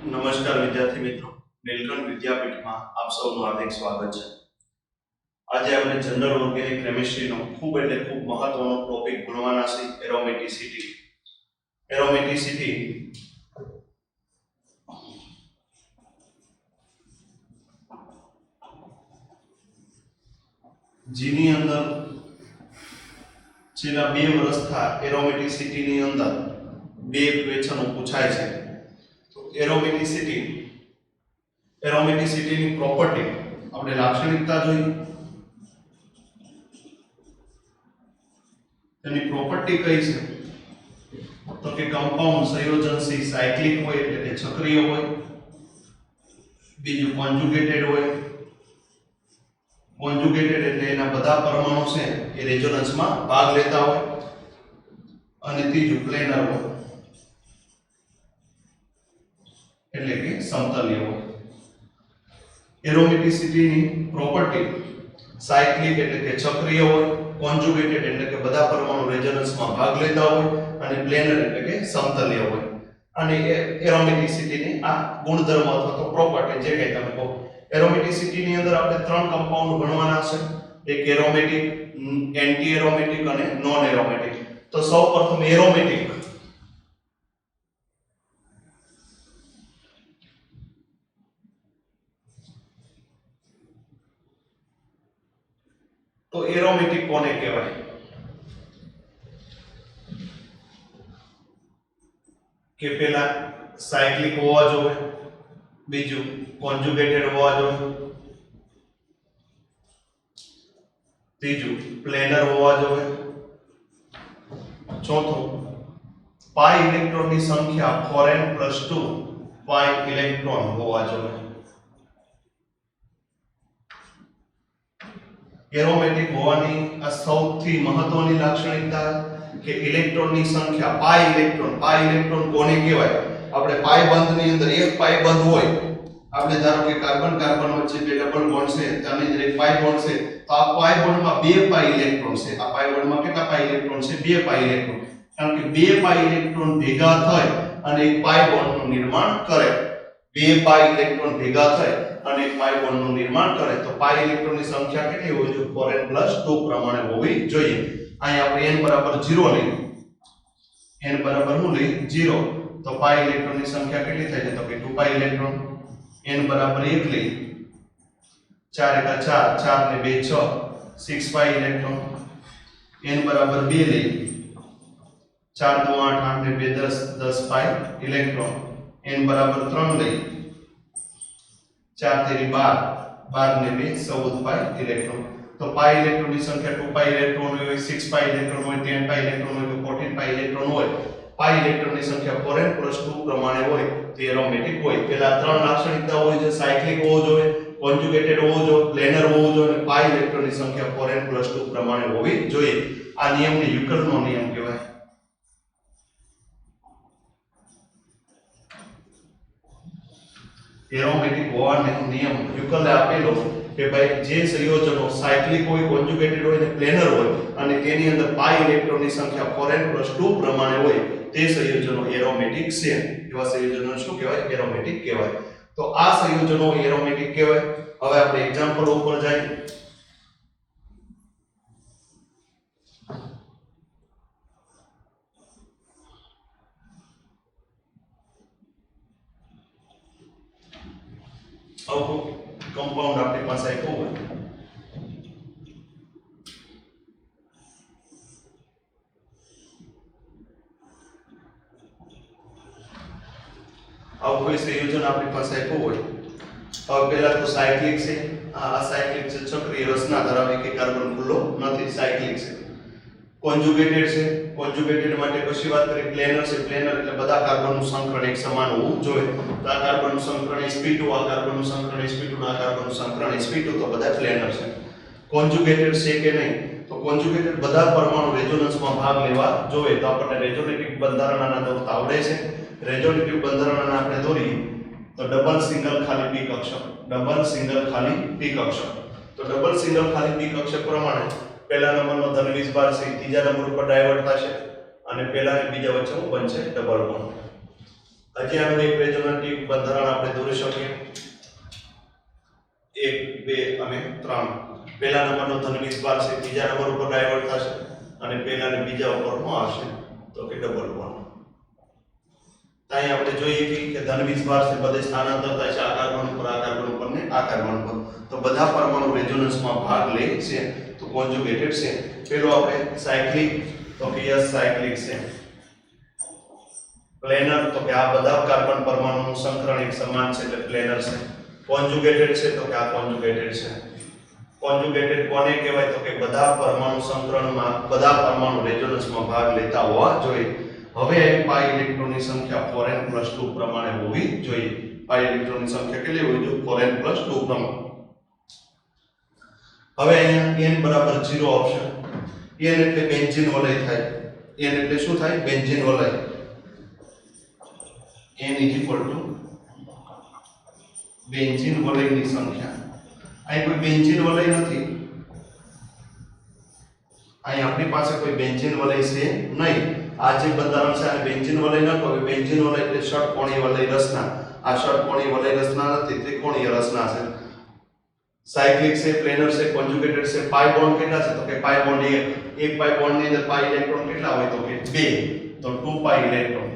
નમસ્કાર વિદ્યાર્થી મિત્રો, નીલકંઠ વિદ્યાપીઠમાં આપ સૌનું હાર્દિક સ્વાગત છે. આજે આપણે જનરલ ઓર્ગેનિક કેમિસ્ટ્રીનો ખૂબ મહત્વનો ટોપિક ભણવાના છે, એરોમેટિસિટી. એરોમેટિસિટી જેની અંદર છેલ્લા 2 વર્ષથી એરોમેટિસિટીની અંદર 2 ક્વેશ્ચનો પૂછાય છે. તો એરોમેટિસિટીની પ્રોપર્ટી આપણે લાક્ષણિકતા જોઈ. તેની પ્રોપર્ટી કઈ છે? તો કે કમ્પાઉન્ડ સંયોજનશીલ સાયક્લિક હોય એટલે કે ચક્રીય હોય. બીજું કોન્જુગેટેડ હોય. કોન્જુગેટેડ એટલે એના બધા પરમાણુ છે એ રેઝોનન્સમાં ભાગ લેતા હોય. અને ત્રીજું પ્લેનર હોય એટલે કે સમતલીય હોય. એરોમેટિસિટીની પ્રોપર્ટી સાયક્લિક એટલે કે ચક્રીય હોય, કોન્જુગેટેડ એટલે કે બધા પરમાણુ રેઝોનન્સમાં ભાગ લેતા હોય, અને પ્લેનર એટલે કે સમતલીય હોય. અને એરોમેટિસિટીની આ ગુણધર્મ અથવા તો પ્રોપર્ટી જે કંઈ તમે કહો. એરોમેટિસિટીની અંદર આપણે 3 કમ્પાઉન્ડ ભણવાના છે. એક એરોમેટિક, એન્ટી એરોમેટિક અને નોન એરોમેટિક. તો સૌપ્રથમ એરોમેટિક. તો એરોમેટિક કોને કહેવાય? કે પેલા સાયક્લિક હોવા જોઈએ, બીજું કોન્જુગેટેડ હોવા જોઈએ, ત્રીજું પ્લેનર હોવા જોઈએ, ચોથું પાઈ ઇલેક્ટ્રોનની સંખ્યા 4n+2 પાઈ ઇલેક્ટ્રોન હોવા જોઈએ. એરોમેટિક હોવાની આ સૌથી મહત્વની લાક્ષણિકતા કે ઇલેક્ટ્રોનની સંખ્યા પાઈ ઇલેક્ટ્રોન કોને કહેવાય? આપણે પાઈ બંધની અંદર એક પાઈ બંધ હોય, આપણે ધારો કે કાર્બન વચ્ચે બે ડબલ બોન્ડ છે, ત્યાંની અંદર એક પાઈ બોન્ડ છે, તો આ પાઈ બોન્ડમાં 2 પાઈ ઇલેક્ટ્રોન છે. આ પાઈ બોન્ડમાં કેટલા પાઈ ઇલેક્ટ્રોન છે? 2 પાઈ ઇલેક્ટ્રોન. કારણ કે 2 પાઈ ઇલેક્ટ્રોન ભેગા થાય અને એક પાઈ બોન્ડનું નિર્માણ કરે. 2 પાઈ ઇલેક્ટ્રોન ભેગા થાય અને એક પાઈ બોન્ડનું નિર્માણ કરે તો પાઈ ઇલેક્ટ્રોનની સંખ્યા કેટલી હોવી જોઈએ? 4n+2 પ્રમાણે હોવી જોઈએ. અહીં આપણે n બરાબર 0 લઈએ. n બરાબર શું લઈએ? 0. તો પાઈ ઇલેક્ટ્રોનની સંખ્યા કેટલી થાય છે? તો કે 2 પાઈ ઇલેક્ટ્રોન. n બરાબર 1 લઈએ. 4 * 4, 4 ને 2 6, 6 પાઈ ઇલેક્ટ્રોન. n બરાબર 2 લઈએ. 4 * 2 8, 8 ને 2 10, 10 પાઈ ઇલેક્ટ્રોન. n બરાબર 3 લઈએ. 4 * 3 12, 12 ને 2 14 પાઈ ઇલેક્ટ્રોન. તો પાઈ ઇલેક્ટ્રોનની સંખ્યા 2 પાઈ ઇલેક્ટ્રોન હોય, 6 પાઈ ઇલેક્ટ્રોન હોય, 10 પાઈ ઇલેક્ટ્રોન હોય, 14 પાઈ ઇલેક્ટ્રોન હોય. પાઈ ઇલેક્ટ્રોનની સંખ્યા 4n+2 પ્રમાણે હોય તે એરોમેટિક હોય. પેલા 3 લાક્ષણિકતા હોય છે: સાયક્લિક હોવો જોઈએ, કોન્જુગેટેડ હોવો જોઈએ, પ્લેનર હોવો જોઈએ, અને પાઈ ઇલેક્ટ્રોનની સંખ્યા 4n+2 પ્રમાણે હોવી જોઈએ. આ નિયમને યુકલનો નિયમ કહેવાય. એરોમેટિક હોવાનો નિયમ યુકલે આપેલો કે ભાઈ જે સંયોજનો સાયક્લિક હોય, કોન્જુગેટેડ હોય અને પ્લેનર હોય અને તેની અંદર પાઈ ઇલેક્ટ્રોનની સંખ્યા 4n+2 પ્રમાણે હોય તે સંયોજનો એરોમેટિક છે. એવા સંયોજનો શું કહેવાય? એરોમેટિક કહેવાય. તો આ સંયોજનો એરોમેટિક કહેવાય. હવે આપણે એક્ઝામ્પલ ઉપર જઈએ. કમ્પાઉન્ડ આપણી પાસે આપ્યો હોય, આવું કોઈ સંયોજન આપણી પાસે આપ્યું હોય. હવે પહેલા તો સાયક્લિક છે. આ સાયક્લિક છે, ચક્રીય રચના ધરાવે કે કાર્બન ખુલ્લો નથી, સાયક્લિક છે. કોન્જુગેટેડ છે. કોન્જુગેટેડ માટે પછી વાત કરીએ. પ્લેનર છે. પ્લેનર એટલે બધા કાર્બનનું સંકરણ એક સમાન હોવું જોઈએ. તો આ કાર્બનનું સંકરણ sp2, આ કાર્બનનું સંકરણ sp2, આ કાર્બનનું સંકરણ sp2, તો બધા પ્લેનર છે. કોન્જુગેટેડ છે કે નહીં? તો કોન્જુગેટેડ બધા પરમાણુ રેઝોનન્સમાં ભાગ લેવા જોઈએ. તો આપણને રેઝોનેટિવ બંધારણના દોરતા આવડે છે. રેઝોનેટિવ બંધારણના આપણે દોરીએ તો ડબલ સિંગલ ખાલી p કક્ષક, ડબલ સિંગલ ખાલી p કક્ષક. તો ડબલ સિંગલ ખાલી p કક્ષક પ્રમાણે પહેલા નંબરનો ધન 20 બાર છે, ત્રીજા નંબર ઉપર ડાયવર્ટ થશે અને પહેલા અને બીજા વચ્ચે શું બનશે? Double bond. હજી આનું એક રેઝોનન્ટિવ બંધારણ આપણે દોરી શકીએ 1 2 અને 3 પહેલા નંબરનો ધન વીજભાર છે બીજા નંબર ઉપર ડાયવર્ટ થશે અને પહેલા અને બીજા ઉપર શું આવશે તો કે ડબલ બોન્ડ ત્યાં આપણે જોઈએ કે ધન વીજભાર છે બધે સ્થાનાંતર થાય છે આ કાર્બન ઉપર ને આ કાર્બન પર તો બધા પરમાણુ રેઝોનન્સમાં ભાગ લે છે તો કોન્જુગેટેડ છે પેલો આપણે સાયક્લિક તો કે યસ સાયક્લિક છે પ્લેનર તો કે આ બધા કાર્બન પરમાણુનું સંકરણ એક સમાન છે એટલે પ્લેનર છે કોન્જુગેટેડ છે તો કે આ કોન્જુગેટેડ છે કોન્જુગેટેડ કોને કહેવાય તો કે બધા પરમાણુ સંકરણમાં બધા પરમાણુ રેઝોનન્સમાં ભાગ લેતા હોવા જોઈએ હવે અહીં પાઈ ઇલેક્ટ્રોનની સંખ્યા 4n+2 પ્રમાણે હોવી જોઈએ પાઈ ઇલેક્ટ્રોનની સંખ્યા કેટલી હોવી જોઈએ 4n+2 પ્રમાણે હવે અહીંયા n બરાબર 0 આવશે n એટલે બેન્ઝીન વલય થાય n એટલે શું થાય બેન્ઝીન વલય n બેન્ઝીન વલયની સંખ્યા અહીં કોઈ બેન્ઝીન વલય નથી અહીં આપણી પાસે કોઈ બેન્ઝીન વલય છે નહીં આ જે બંધારણ છે આને બેન્ઝીન વલય ન કહેવાય બેન્ઝીન વલય એટલે ષટકોણીય વલય રચના આ ષટકોણીય વલય રચના નથી ત્રિકોણીય રચના છે સાયક્લિક છે પ્લેનર છે કોન્જુગેટેડ છે પાઈ બોન્ડ કેટલા છે તો કે પાઈ બોન્ડ એક પાઈ બોન્ડ ની અંદર પાઈ ઇલેક્ટ્રોન કેટલા હોય તો કે 2 તો 2 પાઈ ઇલેક્ટ્રોન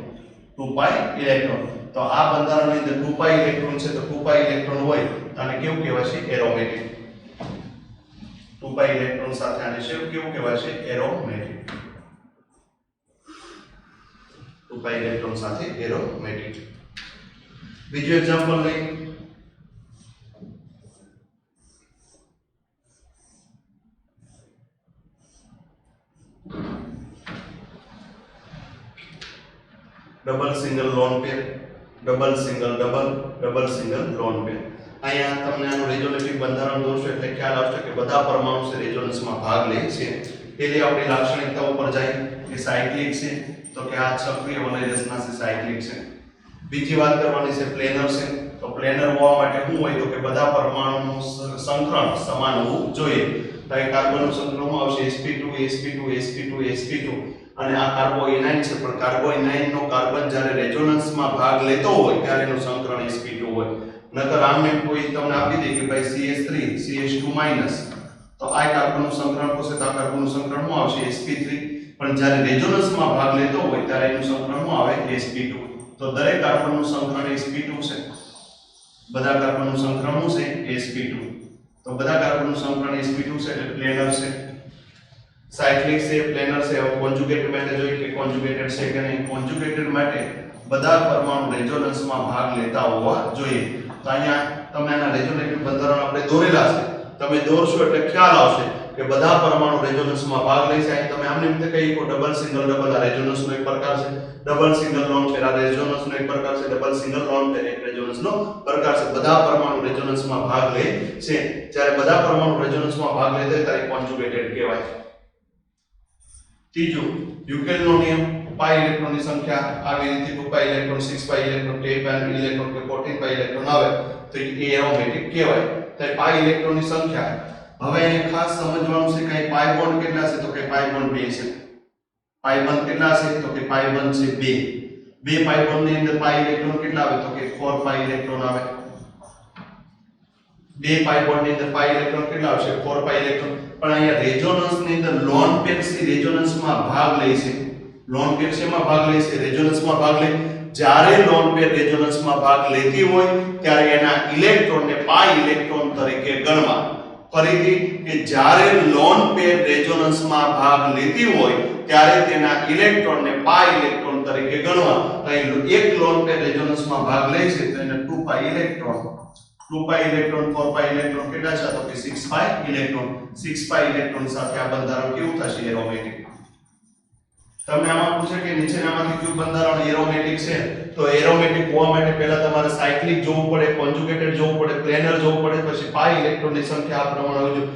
તો આ બંધારણની અંદર 2 પાઈ ઇલેક્ટ્રોન છે તો 2 પાઈ ઇલેક્ટ્રોન હોય તો આને કેવું કહેવાય છે એરોમેટિક 2 પાઈ ઇલેક્ટ્રોન સાથે આને કેવું કહેવાય છે એરોમેટિક 2 પાઈ ઇલેક્ટ્રોન સાથે એરોમેટિક બીજું એક્ઝામ્પલ લઈએ डबल सिंगल लोन पेर double single double double single loan पेर અહીંયા તમને આનું રેઝોનેટિવ બંધારણ દોરશો એટલે ખ્યાલ આવશે કે બધા પરમાણુ છે રેઝોનન્સમાં ભાગ લે છે એટલે આપણી લાક્ષણિકતાઓ પર જાય કે સાયક્લિક છે તો કે આ ચક્રીય વલય રચના છે સાયક્લિક છે બીજી વાત કરવાની છે પ્લેનર છે તો પ્લેનર હોવા માટે શું હોય તો કે બધા પરમાણુનું સંકરણ સમાન હોવું જોઈએ તો એ કાર્બનનું સંકરણ શું આવશે sp2 sp2 sp2 sp2 અને આ કાર્બોઇનાઇન છે પણ કાર્બોઇનાઇન નો કાર્બન જ્યારે રેઝોનન્સમાં ભાગ લેતો હોય ત્યારે એનું સંકરણ sp2 હોય નકર આમને કોઈ તમને આપી દે કે ભાઈ CH3 CH2- તો આ કાર્બનનું સંકરણ થશે તો આ કાર્બનનું સંકરણ શું આવશે sp3 પણ જ્યારે રેઝોનન્સમાં ભાગ લેતો હોય ત્યારે એનું સંકરણ શું આવે sp2 તો દરેક કાર્બનનું સંકરણ sp2 છે બધા કાર્બનનું સંકરણ શું છે sp2 તો બધા કાર્બનનું સંકરણ sp2 છે એટલે પ્લેનર છે સાયક્લિક છે પ્લેનર છે હવે કોન્જુગેટેડ માટે જોઈએ કે કોન્જુગેટેડ છે કે નહીં કોન્જુગેટેડ માટે બધા પરમાણુ રેઝોનન્સમાં ભાગ લેતા હોવા જોઈએ તો અહીંયા તમે આના રેઝોનેટિવ બંધારણ આપણે દોરેલા છે તમે દોરશો એટલે ખ્યાલ આવશે કે બધા પરમાણુ રેઝોનન્સમાં ભાગ લે છે અહીં તમે આમને રીતે કહી કો ડબલ સિંગલ ડબલ આ રેઝોનન્સનો એક પ્રકાર છે ડબલ સિંગલ લોન પેર આ રેઝોનન્સનો એક પ્રકાર છે ડબલ સિંગલ લોન પેર એક રેઝોનન્સનો પ્રકાર છે બધા પરમાણુ રેઝોનન્સમાં ભાગ લે છે જ્યારે બધા પરમાણુ રેઝોનન્સમાં ભાગ લે છે ત્યારે કોન્જુગેટેડ કહેવાય ત્રીજું યુકેલનો નિયમ પાઈ ઇલેક્ટ્રોનની સંખ્યા આવી રીતે 2 પાઈ ઇલેક્ટ્રોન 6 પાઈ ઇલેક્ટ્રોન 10 પાઈ ઇલેક્ટ્રોન કે 14 પાઈ ઇલેક્ટ્રોન આવે તો એ એરોમેટિક કહેવાય તો પાઈ ઇલેક્ટ્રોનની સંખ્યા હવે એને ખાસ સમજવાનું છે કે પાઈ બોન્ડ કેટલા છે તો કે પાઈ બોન્ડ 2 છે પાઈ બોન્ડ કેટલા છે તો કે પાઈ બોન્ડ છે 2 પાઈ બોન્ડ ની અંદર પાઈ ઇલેક્ટ્રોન કેટલા આવે તો કે 4 પાઈ ઇલેક્ટ્રોન આવે 2 પાઈ બોન્ડ ની અંદર પાઈ ઇલેક્ટ્રોન કેટલા આવશે 4 પાઈ ઇલેક્ટ્રોન પણ અહીંયા રેઝોનન્સ ની અંદર લોન પેર સી રેઝોનન્સમાં ભાગ લે છે લોન પેર શેમાં ભાગ લે છે રેઝોનન્સમાં ભાગ લે જ્યારે લોન પેર રેઝોનન્સમાં ભાગ લેતી હોય ત્યારે એના ઇલેક્ટ્રોનને પાઈ ઇલેક્ટ્રોન તરીકે ગણવા ફરીથી કે જ્યારે લોન પેર રેઝોનન્સમાં ભાગ લેતી હોય ત્યારે તેના ઇલેક્ટ્રોનને પાઈ ઇલેક્ટ્રોન તરીકે ગણવા અહીં એક લોન પેર રેઝોનન્સમાં ભાગ લે છે તો એને 2 પાઈ ઇલેક્ટ્રોન 2 પાઈ ઇલેક્ટ્રોન 4 પાઈ ઇલેક્ટ્રોન કેટલા છે તો કે 6 પાઈ ઇલેક્ટ્રોન 6 પાઈ ઇલેક્ટ્રોન સાથે આ બંધારણ કેવું થશે એરોમેટિક તમને આમાં પૂછે કે નીચેનામાંથી કયું બંધારણ એરોમેટિક છે તો એરોમેટિક હોવા માટે પહેલા તમારે સાયક્લિક જોવું પડે કોન્જુગેટેડ જોવું પડે પ્લેનર જોવું પડે પછી પાઈ ઇલેક્ટ્રોનની સંખ્યા આ પ્રમાણે હોય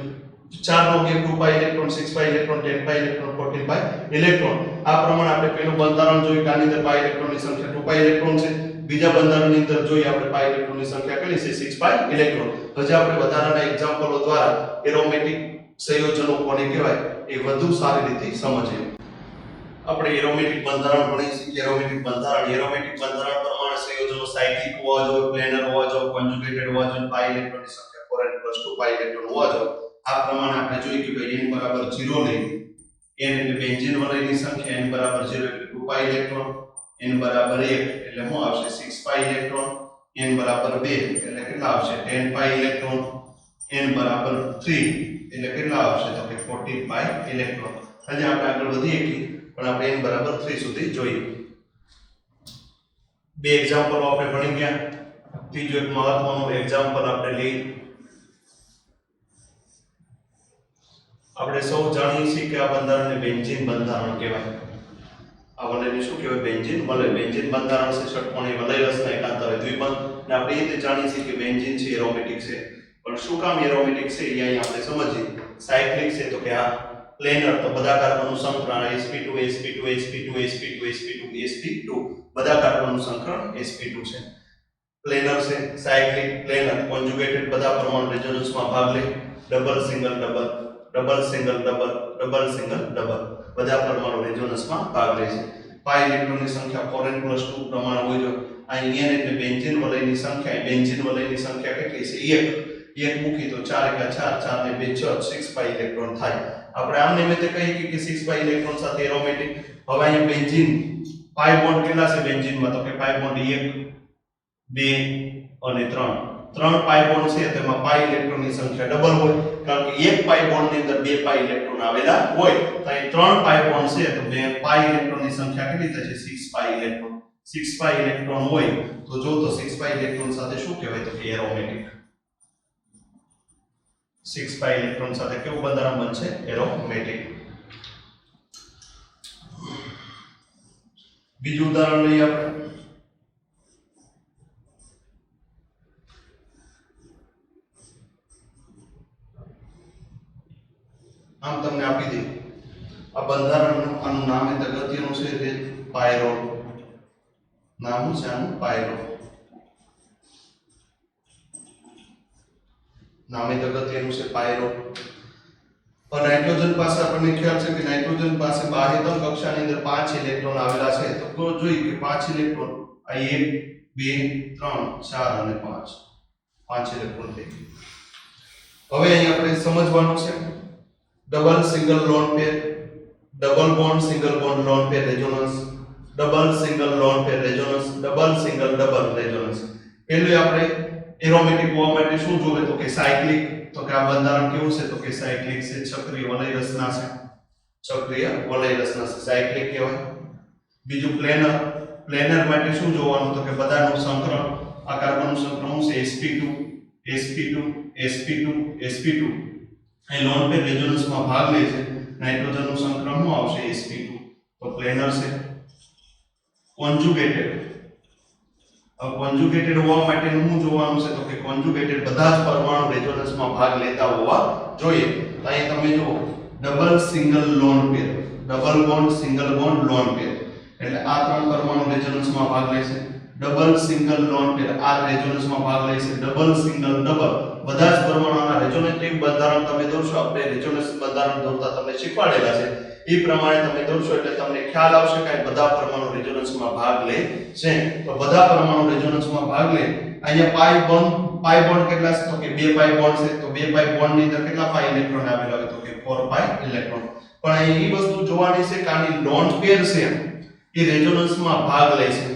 4 નો ગેપ 2 પાઈ ઇલેક્ટ્રોન 6 પાઈ ઇલેક્ટ્રોન 10 પાઈ ઇલેક્ટ્રોન 14 પાઈ ઇલેક્ટ્રોન આ પ્રમાણે આપણે પહેલું બંધારણ જોયું કે આની અંદર પાઈ ઇલેક્ટ્રોનની સંખ્યા 2 પાઈ ઇલેક્ટ્રોન છે બીજા બંધારણની અંદર જોઈએ આપણે પાઈ ઇલેક્ટ્રોનની સંખ્યા કેટલી છે 6 પાઈ ઇલેક્ટ્રોન હજી આપણે વધારાના એક્ઝામ્પલો દ્વારા એરોમેટિક સંયોજનો કોને કહેવાય એ વધુ સારી રીતે સમજીએ આપણે એરોમેટિક બંધારણ ભણીશું એરોમેટિક બંધારણ પ્રમાણે પ્રમાણસર હોવો જોઈએ, સાયક્લિક હોવા જોઈએ, પ્લેનર હોવા જોઈએ, કોન્જુગેટેડ હોવા જોઈએ, પાઈ ઇલેક્ટ્રોનની સંખ્યા 4n + 2 પાઈ ઇલેક્ટ્રોન હોવા જોઈએ. આ પ્રમાણે આપણે જોઈએ કે ભાઈ n બરાબર 0 લઈ n એટલે બેન્ઝીન વલયની સંખ્યા, n બરાબર 0 એટલે 2 પાઈ ઇલેક્ટ્રોન, n બરાબર 1 એટલે શું આવશે 6 પાઈ ઇલેક્ટ્રોન, n બરાબર 2 એટલે કેટલા આવશે 10 પાઈ ઇલેક્ટ્રોન, n બરાબર 3 એટલે કેટલા આવશે તો કે 14 પાઈ ઇલેક્ટ્રોન. હજી આપણે આગળ વધીએ કે પણ આપણે n બરાબર 3 સુધી જોઈએ. બે એક્ઝામ્પલો આપણે ભણી ગયા. ત્રીજું એક મહત્વનું એક્ઝામ્પલ આપણે લઈએ. આપણે સૌ જાણીએ છીએ કે આ બંધારણને બેન્ઝીન બંધારણ કહેવાય. આ વલયને શું કહેવાય? બેન્ઝીન વલય. બેન્ઝીન બંધારણ છે ષટકોણીય વલય રચના એકાંતરે દ્વિબંધ. અને આપણે એ રીતે જાણીએ છીએ કે બેન્ઝીન છે એરોમેટિક છે. પણ શું કામ એરોમેટિક છે એ અહીં આપણે સમજીએ. સાયક્લિક છે તો કે આ પ્લેનર તો બધા કાર્બનનું સંકરણ sp2 sp2 sp2 sp2 sp2 sp2 બધા કાર્બનનું સંકરણ sp2 છે. પ્લેનર છે, સાયક્લિક, પ્લેનર, કોન્જુગેટેડ બધા પરમાણુ રેઝોનન્સમાં ભાગ લે, double single double, double single double, double single double બધા પરમાણુ રેઝોનન્સમાં ભાગ લે છે. પાઈ ઇલેક્ટ્રોનની સંખ્યા 4n + 2 પ્રમાણે હોય છે. અહીં n એટલે બેન્ઝીન વલયની સંખ્યા, બેન્ઝીન વલયની સંખ્યા કેટલી છે? 1. 1 મૂકી તો 4 * 4, 4 ને 2 6, 6 પાઈ ઇલેક્ટ્રોન થાય. આપણે આમ નિમિત્તે કહીએ કે 6 પાઈ ઇલેક્ટ્રોન સાથે એરોમેટિક. હવે અહીંયા બેન્ઝીન પાઈ બોન્ડ કેટલા છે બેન્ઝીનમાં? તો કે પાઈ બોન્ડ 1 2 અને 3. 3 પાઈ બોન્ડ છે તો એમાં પાઈ ઇલેક્ટ્રોનની સંખ્યા ડબલ હોય, કારણ કે એક પાઈ બોન્ડની અંદર 2 પાઈ ઇલેક્ટ્રોન આવેલા હોય. તો અહીં 3 પાઈ બોન્ડ છે તો 2 પાઈ ઇલેક્ટ્રોનની સંખ્યા કેટલી થશે? 6 પાઈ ઇલેક્ટ્રોન. 6 પાઈ ઇલેક્ટ્રોન હોય તો જો તો 6 પાઈ ઇલેક્ટ્રોન સાથે શું કહેવાય? તો કે એરોમેટિક. 6 પાઈ ઇલેક્ટ્રોન સાથે કેવું બંધારણ બનશે? એરોમેટિક. બીજું ઉદાહરણ લઈએ આપણે. આમ તમને આપી દે આ બંધારણનું આનું નામ અગત્યનું છે તે પાયરો. નામ છે આનું પાયરો. નામ અગત્યનું છે પાયરો. और नाइट्रोजन પાસે આપણને ખ્યાલ છે કે નાઇટ્રોજન પાસે બાહ્યતમ કક્ષાની અંદર 5 ઇલેક્ટ્રોન આવેલા છે. તો જોઈએ કે 5 ઇલેક્ટ્રોન આ 1 2 3 4 અને 5 5 ઇલેક્ટ્રોન થઈ. હવે અહીં આપણે સમજવાનું છે ડબલ સિંગલ લોન પેર, double bond single bond lone pair resonance, double single lone પેર resonance, double single double resonance. પહેલું આપણે એરોમેટિક હોવા માટે શું જોવે તો કે સાયક્લિક. તો કે આ બંધારણ કેવું છે? તો કે સાયક્લિક છે, ચક્રીય વલય રચના છે. ચક્રીય વલય રચના છે, સાયક્લિક કહેવાય. બીજું પ્લેનર. પ્લેનર માટે શું જોવાનું? તો કે બધાનું સંકરણ. આ કાર્બનનું સંકરણ છે sp2 sp2 sp2 sp2. અહીં લોન પેર રેઝોનન્સમાં ભાગ લે છે. નાઇટ્રોજનનું સંકરણ શું આવશે? sp2. તો પ્લેનર છે. કોન્જુગેટેડ. કોન્જુગેટેડ હોવા માટેનું શું જોવાનું છે? તો કે કોન્જુગેટેડ બધા જ પરમાણુ રેઝોનન્સમાં ભાગ લેતા હોવા જોઈએ. અહીં તમે જુઓ ડબલ સિંગલ લોન પેર, double bond single bond lone pair એટલે આ ત્રણ પરમાણુ રેઝોનન્સમાં ભાગ લેશે. ડબલ સિંગલ લોન પેર આ રેઝોનન્સમાં ભાગ લેશે. ડબલ સિંગલ ડબલ બધા જ પરમાણુના રેઝોનેટિવ બંધારણ તમે દોરશો. આપણે રેઝોનન્સ બંધારણ દોરતા તમને શીખવાડેલા છે. એ પ્રમાણે તમે દોરશો એટલે તમને ખ્યાલ આવશે કે બધા પરમાણુ રેઝોનન્સમાં ભાગ લે છે. તો બધા પરમાણુ રેઝોનન્સમાં ભાગ લે. અહીંયા પાઈ બોન્ડ કેટલા છે? તો કે 2 પાઈ બોન્ડ છે. તો 2 પાઈ બોન્ડ ની અંદર કેટલા પાઈ ઇલેક્ટ્રોન આવેલા હોય? તો કે 4 પાઈ ઇલેક્ટ્રોન. પણ અહીં એ વસ્તુ જોવાની છે કે આની લોન પેર છે એ રેઝોનન્સમાં ભાગ લે છે.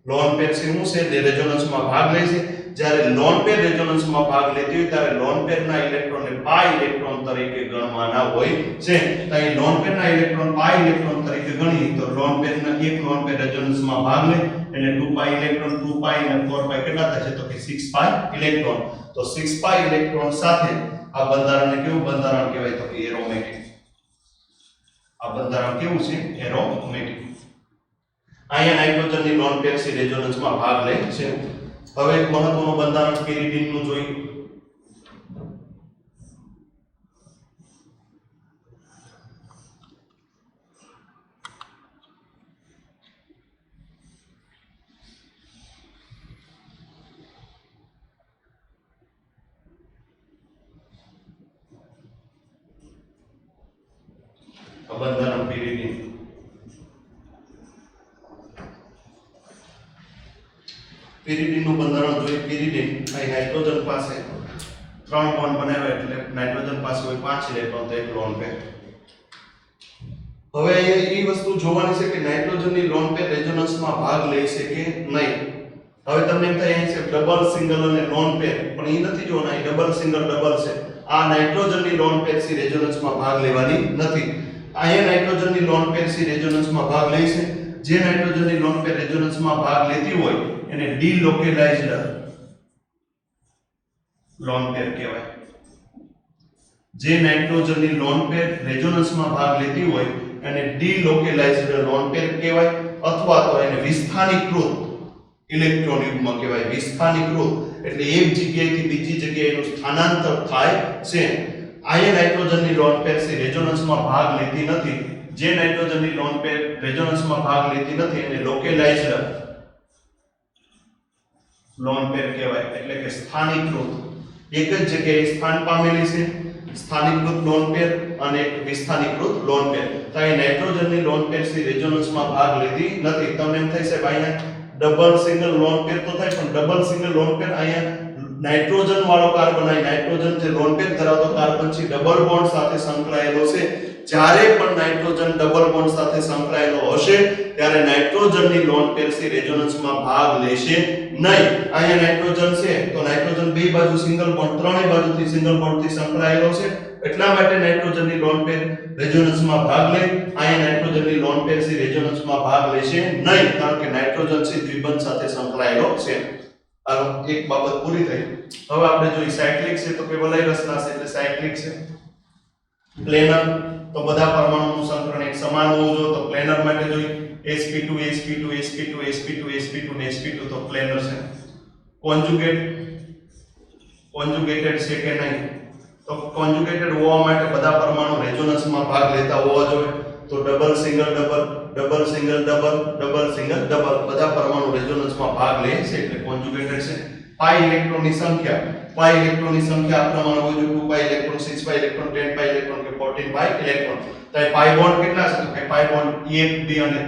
લોન પેર છે શું છે? તે રેઝોનન્સમાં ભાગ લે છે. જ્યારે લોન પેર રેઝોનન્સમાં ભાગ લેતી હોય ત્યારે લોન પેરના ઇલેક્ટ્રોનને પાઈ ઇલેક્ટ્રોન તરીકે ગણવાના હોય છે. તો અહીં લોન પેરના ઇલેક્ટ્રોન પાઈ ઇલેક્ટ્રોન તરીકે ગણી તો લોન પેરના એક લોન પેર રેઝોનન્સમાં ભાગ લે એટલે 2 પાઈ ઇલેક્ટ્રોન 2 પાઈ અને 4 પાઈ કેટલા થશે? તો કે 6 પાઈ ઇલેક્ટ્રોન. તો 6 પાઈ ઇલેક્ટ્રોન સાથે આ બંધારણને કેવું બંધારણ કહેવાય? તો કે એરોમેટિક. આ બંધારણ કેવું છે? એરોમેટિક. અહીંયા નાઇટ્રોજનની લોન પેર સી રેઝોનન્સમાં ભાગ લે છે. હવે એક મહત્વનું બંધારણ પેરિડીનનું જોઈએ. બંધારણ પેરિડીન pyridine નું બંધારણ જોઈએ. pyridine અહીં નાઇટ્રોજન પાસે 3 બોન્ડ બનાવ્યા એટલે નાઇટ્રોજન પાસે હોય 5 ઇલેક્ટ્રોન તો એક લોન પેર. હવે અહીંયા એ વસ્તુ જોવાની છે કે નાઇટ્રોજનની લોન પેર રેઝોનન્સમાં ભાગ લે છે કે નહીં. હવે તમને એમ થાય અહીં છે ડબલ સિંગલ અને લોન પેર, પણ એ નથી જોવાના. અહીં ડબલ સિંગલ ડબલ છે. આ નાઇટ્રોજનની લોન પેર સી રેઝોનન્સમાં ભાગ લેવાની નથી. અહીંયા નાઇટ્રોજનની લોન પેર સી રેઝોનન્સમાં ભાગ લે છે. જે નાઇટ્રોજનની લોન પેર રેઝોનન્સમાં ભાગ લેતી હોય એને ડીલોકેલાઇઝ્ડ લોન પેર કહેવાય. જે નાઇટ્રોજનની લોન પેર રેઝોનન્સમાં ભાગ લેતી હોય એને ડીલોકેલાઇઝ્ડ લોન પેર કહેવાય, અથવા તો એને વિસ્થાનીકૃત ઇલેક્ટ્રોન યુગ્મ કહેવાય. વિસ્થાનીકૃત એટલે એક જગ્યાએથી બીજી જગ્યાએ એનું સ્થાનાંતર થાય છે. આયન નાઇટ્રોજનની લોન પેર છે રેઝોનન્સમાં ભાગ લેતી નથી. જે નાઇટ્રોજનની લોન પેર રેઝોનન્સમાં ભાગ લેતી નથી એને લોકેલાઇઝ્ડ લોન પેર કહેવાય, એટલે કે સ્થાનીકૃત. એક જ જગ્યાએ સ્થાન પામેલી છે સ્થાનીકૃત લોન પેર અને એક વિસ્થાનીકૃત લોન પેર. તો અહીં નાઇટ્રોજનની લોન પેર છે રેઝોનન્સમાં ભાગ લેતી નથી. તમને એમ થાય છે ભાઈ ડબલ સિંગલ લોન પેર તો થાય, પણ ડબલ સિંગલ લોન પેર અહીંયા નાઇટ્રોજન વાળો કાર્બન, અહીં નાઇટ્રોજન જે લોન પેર ધરાવતો કાર્બન છે ડબલ બોન્ડ સાથે સંકળાયેલો છે. જ્યારે પણ નાઇટ્રોજન ડબલ બોન્ડ સાથે સંકળાયેલો હશે ત્યારે નાઇટ્રોજનની લોન પેર છે રેઝોનન્સમાં ભાગ લેશે નહીં. અહીંયા નાઇટ્રોજન છે તો નાઇટ્રોજન બે બાજુ સિંગલ બોન્ડ, ત્રણેય બાજુથી સિંગલ બોન્ડથી સંકળાયેલો છે, એટલા માટે નાઇટ્રોજનની લોન પેર રેઝોનન્સમાં ભાગ લે. અહીંયા નાઇટ્રોજનની લોન પેર છે રેઝોનન્સમાં ભાગ લેશે નહીં, કારણ કે નાઇટ્રોજન છે દ્વિબંધ સાથે સંકળાયેલો છે. આ એક બાબત પૂરી થઈ. હવે આપણે જોઈએ સાયક્લિક છે તો કે વલય રચના છે એટલે સાયક્લિક છે. પ્લેનર તો બધા પરમાણુનું સંકરણ એક સમાન હોવું જોઈએ, તો પ્લેનર માટે જોઈએ sp2 sp2 sp2 sp2 sp2 ને sp2 તો પ્લેનર છે. કોન્જુગેટેડ છે કે નહીં, તો કોન્જુગેટેડ હોવા માટે બધા પરમાણુ રેઝોનન્સમાં ભાગ લેતા હોવા જોઈએ. તો double single double, double single double, double single double બધા પરમાણુ રેઝોનન્સમાં ભાગ લે છે એટલે કોન્જુગેટેડ છે. પાઈ ઇલેક્ટ્રોનની સંખ્યા આ પ્રમાણે હોય છે 2 પાઈ ઇલેક્ટ્રોન, 6 પાઈ ઇલેક્ટ્રોન, 10 પાઈ ઇલેક્ટ્રોન કે 14 પાઈ ઇલેક્ટ્રોન. તો એ પાઈ બોન્ડ કેટલા છે? તો કે પાઈ બોન્ડ 1 2 અને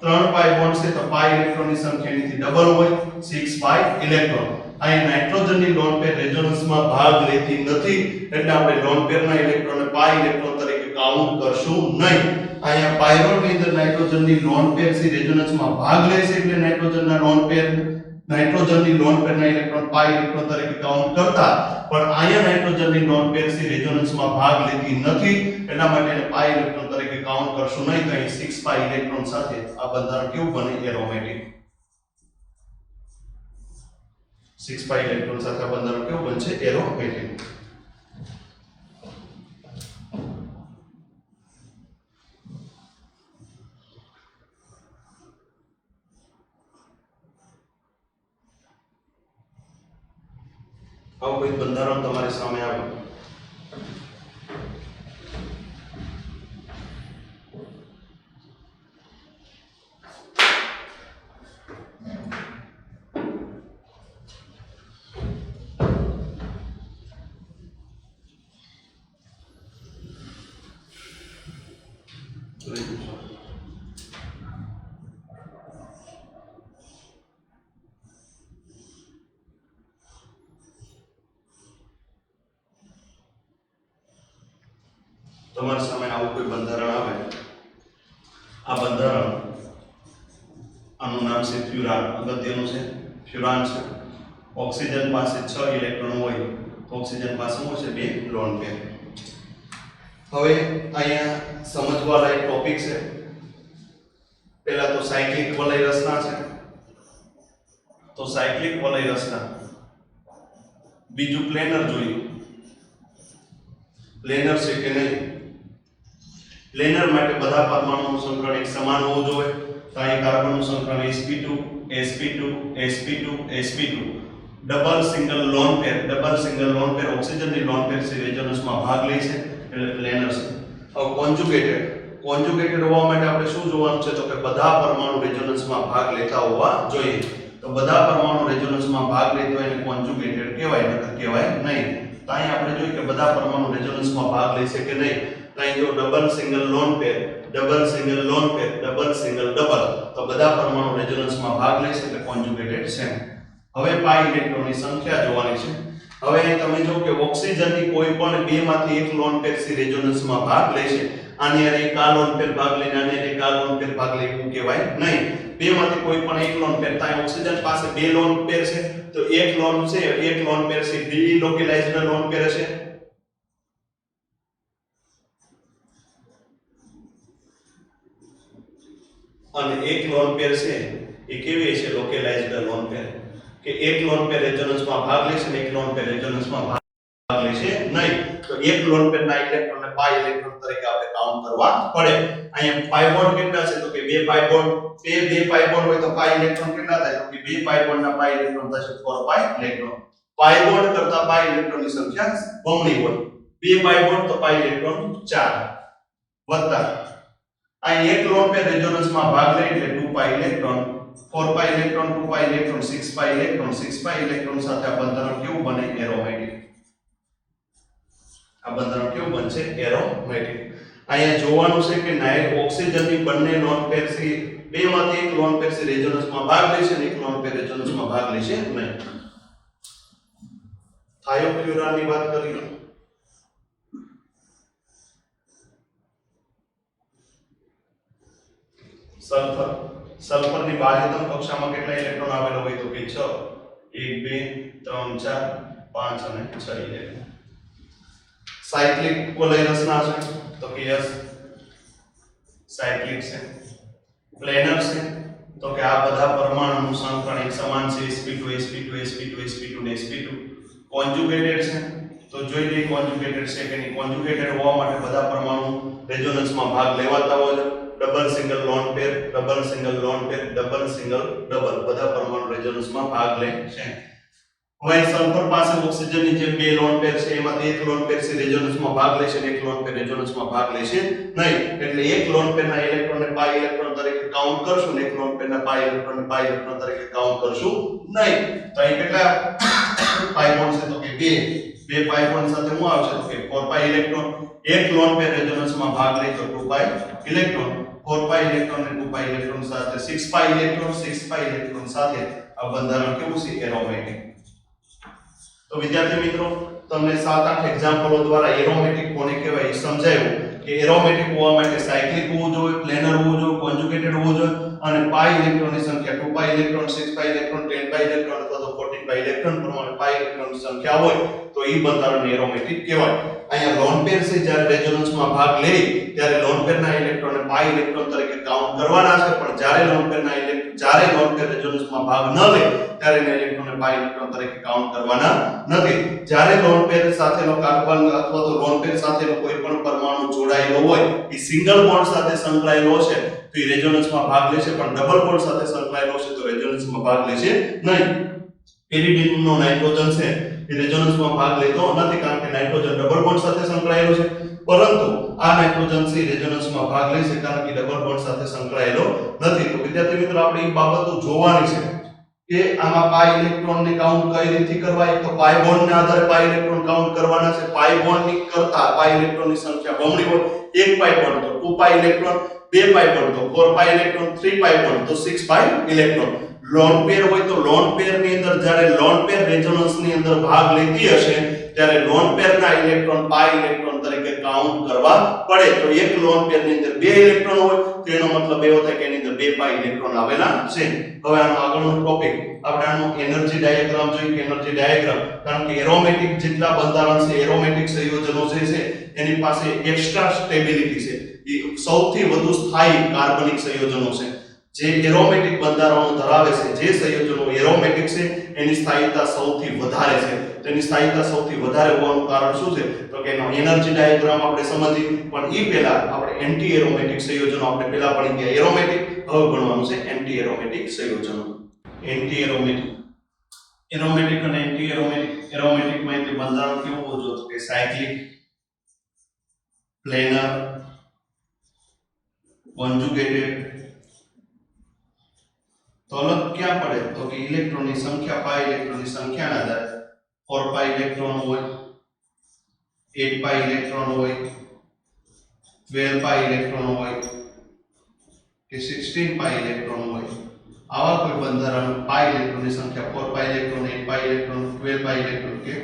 3 પાઈ બોન્ડ છે તો પાઈ ઇલેક્ટ્રોનની સંખ્યા એનીથી ડબલ હોય 6 પાઈ ઇલેક્ટ્રોન. અહીં નાઇટ્રોજનની લોન પેર રેઝોનન્સમાં ભાગ લેતી નથી એટલે આપણે લોન પેરના ઇલેક્ટ્રોનને પાઈ ઇલેક્ટ્રોન તરીકે કાઉન્ટ કરશું નહીં. અહીંયા પાયરોની અંદર નાઇટ્રોજનની લોન પેર છે રેઝોનન્સમાં ભાગ લે છે એટલે નાઇટ્રોજનની લોન પેરના ઇલેક્ટ્રોન પાઈ ઇલેક્ટ્રોન તરીકે કાઉન્ટ કરતા, પણ અહીંયા નાઇટ્રોજનની લોન પેર છે રેઝોનન્સમાં ભાગ લેતી નથી એટલા માટે એને પાઈ ઇલેક્ટ્રોન તરીકે કાઉન્ટ કરશું નહીં. તો અહીં 6 પાઈ ઇલેક્ટ્રોન સાથે આ બંધારણ કેવું બને? એરોમેટિક. 6 પાઈ ઇલેક્ટ્રોન સાથે આ બંધારણ કેવું બનશે? એરોમેટિક. આવું કોઈ બંધારણ તમારી સામે આવે તમારી સામે આવું કોઈ બંધારણ આવે, આ બંધારણ આનું નામ છે ફ્યુરાન. અગત્યનું છે ફ્યુરાન છે. ઓક્સિજન પાસે 6 ઇલેક્ટ્રોન હોય તો ઓક્સિજન પાસે શું છે? 2 લોન પેર. હવે અહીંયા સમજવા લાયક ટોપિક છે. પહેલા તો સાયક્લિક વલય રચના છે, તો સાયક્લિક વલય રચના. બીજું પ્લેનર જોઈએ, પ્લેનર છે કે નહીં. પ્લેનર માટે બધા પરમાણુનું સંકરણ એક સમાન હોવું જોઈએ. તો અહીં કાર્બનનું સંકરણ sp2 sp2 sp2 sp2 double single lone પેર ઓક્સિજનની લોન પેર છે રેઝોનન્સમાં ભાગ લે છે એટલે પ્લેનર છે. હવે કોન્જુગેટેડ હોવા માટે આપણે શું જોવાનું છે? તો કે બધા પરમાણુ રેઝોનન્સમાં ભાગ લેતા હોવા જોઈએ. તો બધા પરમાણુ રેઝોનન્સમાં ભાગ લેતો હોય એને કોન્જુગેટેડ કહેવાય, નકર કહેવાય નહીં. તો અહીં આપણે જોઈએ કે બધા પરમાણુ રેઝોનન્સમાં ભાગ લે છે કે નહીં. તો અહીં જો ડબલ સિંગલ લોન પેર, ડબલ સિંગલ લોન પેર, ડબલ સિંગલ ડબલ, તો બધા પરમાણુ રેઝોનન્સમાં ભાગ લે છે એટલે કોન્જુગેટેડ છે. હવે પાઈ ઇલેક્ટ્રોનની સંખ્યા જોવાની છે. હવે અહીં તમે જો કે ઓક્સિજનની કોઈ પણ બેમાંથી એક લોન પેર સી રેઝોનન્સમાં ભાગ લેશે. આની હારે એક આ લોન પેર ભાગ લઈને આની હારે એક આ લોન પેર ભાગ લે એવું કહેવાય નહીં. બેમાંથી કોઈ પણ એક લોન પેર, ત્યાં ઓક્સિજન પાસે બે લોન પેર છે તો એક લોન છે, એક લોન પેર છે ડીલોકેલાઇઝ્ડ લોન પેર છે. અને એક લોન પેર છે એ કેવી છે? લોકેલાઇઝ્ડ લોન પેર. કે એક લોન પેર રેઝોનન્સમાં ભાગ લેશે ને એક લોન પેર રેઝોનન્સમાં ભાગ લેશે નહીં. તો એક લોન પેરના ઇલેક્ટ્રોનને પાઈ ઇલેક્ટ્રોન તરીકે આપણે કાઉન્ટ કરવા પડે. અહીંયા પાઈ બોન્ડ કેટલા છે? તો કે બે પાઈ બોન્ડ. બે પાઈ બોન્ડ હોય તો પાઈ ઇલેક્ટ્રોન કેટલા થાય? તો કે બે પાઈ બોન્ડના પાઈ ઇલેક્ટ્રોન થશે 4 પાઈ ઇલેક્ટ્રોન. પાઈ બોન્ડ કરતા પાઈ ઇલેક્ટ્રોનની સંખ્યા બમણી હોય. બે પાઈ બોન્ડ તો પાઈ ઇલેક્ટ્રોન 4 વત્તા અહીં એક લોન પેર રેઝોનન્સમાં ભાગ લે એટલે 2 પાઈ ઇલેક્ટ્રોન, 4 પાઈ ઇલેક્ટ્રોન, 2 પાઈ ઇલેક્ટ્રોન, 6 પાઈ ઇલેક્ટ્રોન. 6 પાઈ ઇલેક્ટ્રોન સાથે આ બંધારણ કેવું બને? એરોમેટિક. આ બંધારણ કેવું બનશે? એરોમેટિક. અહીંયા જોવાનું છે કે ઓક્સિજનની બંને લોન પેર સી, બેમાંથી એક લોન પેર સી રેઝોનન્સમાં ભાગ લેશે અને એક લોન પેર રેઝોનન્સમાં ભાગ લેશે નહીં. થાયોફ્યુરાનની વાત કરીએ. સલ્ફર. સલ્ફરની બાહ્યતમ કક્ષામાં કેટલા ઇલેક્ટ્રોન આવેલા હોય? તો કે 6. 1 2 3 4 5 અને 6 ઇલેક્ટ્રોન. સાયક્લિક વલય રચના છે તો કે યસ સાયક્લિક છે. પ્લેનર છે તો કે આ બધા પરમાણુનું સંકરણ એક સમાન છે. sp2 sp2 sp2 sp2 ને sp2. કોન્જુગેટેડ છે તો જોઈ લઈએ કોન્જુગેટેડ છે કે નહીં. કોન્જુગેટેડ હોવા માટે બધા પરમાણુ રેઝોનન્સમાં ભાગ લેવાતા હોય. ડબલ સિંગલ લોન પેર, ડબલ સિંગલ લોન પેર, ડબલ સિંગલ ડબલ બધા પરમાણુ રેઝોનન્સમાં ભાગ લે છે. હવે સલ્ફર પાસે ઓક્સિજનની જે બે લોન પેર છે એમાંથી એક લોન પેર છે રેઝોનન્સમાં ભાગ લેશે અને એક લોન પેર રેઝોનન્સમાં ભાગ લેશે નહીં. એટલે એક લોન પેરના ઇલેક્ટ્રોનને પાઈ ઇલેક્ટ્રોન તરીકે કાઉન્ટ કરશું ને એક લોન પેરના પાઈ ઇલેક્ટ્રોનને પાઈ ઇલેક્ટ્રોન તરીકે કાઉન્ટ કરશું નહીં. તો અહીં કેટલા પાઈ બોન્ડ છે? તો કે બે પાઈ બોન્ડ સાથે શું આવશે? તો કે 4 પાઈ ઇલેક્ટ્રોન. એક લોન પેર રેઝોનન્સમાં ભાગ લે તો 2 પાઈ ઇલેક્ટ્રોન. 4 પાઈ ઇલેક્ટ્રોન અને 2 પાઈ ઇલેક્ટ્રોન સાથે 6 પાઈ ઇલેક્ટ્રોન, 6 પાઈ ઇલેક્ટ્રોન સાથે આ બંધારણ કેવું છે? એરોમેટિક. તો વિદ્યાર્થી મિત્રો તમને 7-8 એક્ઝામ્પલો દ્વારા એરોમેટિક કોને કહેવાય સમજાયું કે એરોમેટિક હોવા માટે સાયક્લિક હોવું જોઈએ, પ્લેનર હોવું જોઈએ, કોન્જુગેટેડ હોવું જોઈએ અને પાઈ ઇલેક્ટ્રોનની સંખ્યા 2 પાઈ ઇલેક્ટ્રોન, 6 પાઈ ઇલેક્ટ્રોન, 10 પાઈ ઇલેક્ટ્રોન અથવા તો 14 પાઈ ઇલેક્ટ્રોન પ્રમાણે પાઈ ઇલેક્ટ્રોનની સંખ્યા હોય તો એ બંધારણ એરોમેટિક કહેવાય. અહીંયા લોન પેર છે જ્યારે રેઝોનન્સમાં ભાગ લે ત્યારે લોન પેરના ઇલેક્ટ્રોનને પાઈ ઇલેક્ટ્રોન તરીકે કાઉન્ટ કરવાના છે. પણ જ્યારે લોન પેર રેઝોનન્સમાં ભાગ ન લે ત્યારે એના ઇલેક્ટ્રોનને પાઈ ઇલેક્ટ્રોન તરીકે કાઉન્ટ કરવાના નથી. જ્યારે લોન પેર સાથેનો કાર્બન અથવા તો લોન પેર સાથેનો કોઈ પણ પરમાણુ જોડાયેલો હોય એ સિંગલ બોન્ડ સાથે સંકળાયેલો છે તો એ રેઝોનન્સમાં ભાગ લેશે. પણ ડબલ બોન્ડ સાથે સંકળાયેલો છે તો રેઝોનન્સમાં ભાગ લેશે નહીં. પેરિડિયમનો નાઇટ્રોજન છે એ રેઝોનન્સમાં ભાગ લેતો નથી કારણ કે નાઇટ્રોજન ડબલ બોન્ડ સાથે સંકળાયેલો છે. પરંતુ આ નાઇટ્રોજન છે રેઝોનન્સમાં ભાગ લેશે કારણ કે ડબલ બોન્ડ સાથે સંકળાયેલો નથી. તો વિદ્યાર્થી મિત્રો આપણે એ બાબતો જોવાની છે કે આમાં પાઈ ઇલેક્ટ્રોનને કાઉન્ટ કઈ રીતે કરવા. એક તો પાઈ બોન્ડના આધારે પાઈ ઇલેક્ટ્રોન કાઉન્ટ કરવાના છે. પાઈ બોન્ડની કરતા પાઈ ઇલેક્ટ્રોનની સંખ્યા બમણી હોય. એક પાઈ બોન્ડ તો 2 પાઈ ઇલેક્ટ્રોન, બે પાઈ બોન્ડ તો 4 પાઈ ઇલેક્ટ્રોન, 3 પાઈ બોન્ડ તો 6 પાઈ ઇલેક્ટ્રોન. લોન પેર હોય તો લોન પેરની અંદર જ્યારે લોન પેર રેઝોનન્સની અંદર ભાગ લેતી હશે ત્યારે લોન પેરના ઇલેક્ટ્રોન પાઈ ઇલેક્ટ્રોન તરીકે કાઉન્ટ કરવા પડે. તો એક લોન પેરની અંદર બે ઇલેક્ટ્રોન હોય તો એનો મતલબ એવો થાય કે એની અંદર બે પાઈ ઇલેક્ટ્રોન આવેલા છે. હવે આનો આગળનો ટોપિક આપણે આનો એનર્જી ડાયાગ્રામ જોઈએ કે એનર્જી ડાયાગ્રામ. કારણ કે એરોમેટિક જેટલા બંધારણ છે, એરોમેટિક સંયોજનો જે છે એની પાસે એક્સ્ટ્રા સ્ટેબિલિટી છે. એ સૌથી વધુ સ્થાયી કાર્બનિક સંયોજનો છે. જે એરોમેટિક બંધારણો ધરાવે છે, જે સંયોજનો એરોમેટિક છે એની સ્થાયીતા સૌથી વધારે છે. તેની સ્થાયીતા સૌથી વધારે હોવાનું કારણ શું છે? તો કે એનો એનર્જી ડાયાગ્રામ આપણે સમજીએ. પણ એ પહેલા આપણે એન્ટી એરોમેટિક સંયોજનો આપણે પહેલા ભણી ગયા. એરોમેટિક હવે ભણવાનું છે એન્ટી એરોમેટિક સંયોજનો. એન્ટી એરોમેટિક, એરોમેટિક અને એન્ટી એરોમેટિક. એરોમેટિકમાં તે બંધારણ કેવું હોવું જોઈએ? કે સાયક્લિક, પ્લેનર, કોન્જુગેટેડ. તો અલગ ક્યાં પડે? તો કે ઇલેક્ટ્રોનની સંખ્યા, પાઈ ઇલેક્ટ્રોનની સંખ્યાના આધારે 4 પાઈ ઇલેક્ટ્રોન હોય, 8 પાઈ ઇલેક્ટ્રોન હોય, 12 પાઈ ઇલેક્ટ્રોન હોય કે 16 પાઈ ઇલેક્ટ્રોન હોય આવા કોઈ બંધારણ પાઈ ઇલેક્ટ્રોનની સંખ્યા 4 પાઈ ઇલેક્ટ્રોન 8 પાઈ ઇલેક્ટ્રોન 12 પાઈ ઇલેક્ટ્રોન કે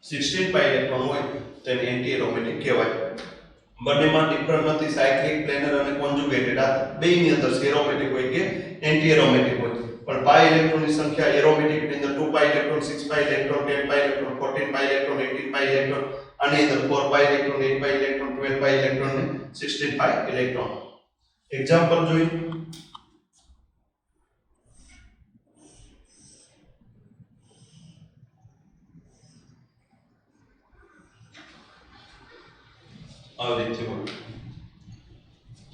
16 પાઈ ઇલેક્ટ્રોન હોય તેને એન્ટી એરોમેટિક કહેવાય. બંનેમાં ડિફરન્ટ નથી, સાયક્લિક, પ્લેનર અને કોન્જુગેટેડ. આ બેયની અંદર એરોમેટિક હોય કે એન્ટી એરોમેટિક હોય. પણ પાઈ ઇલેક્ટ્રોનની સંખ્યા એરોમેટિક ની અંદર 2 પાઈ ઇલેક્ટ્રોન 6 પાઈ ઇલેક્ટ્રોન 10 પાઈ ઇલેક્ટ્રોન 14 પાઈ ઇલેક્ટ્રોન 18 પાઈ ઇલેક્ટ્રોન આની અંદર 4 પાઈ ઇલેક્ટ્રોન 8 પાઈ ઇલેક્ટ્રોન 12 પાઈ ઇલેક્ટ્રોન ને 16 પાઈ ઇલેક્ટ્રોન. એક્ઝામ્પલ જોઈએ. આવી રીતે હોય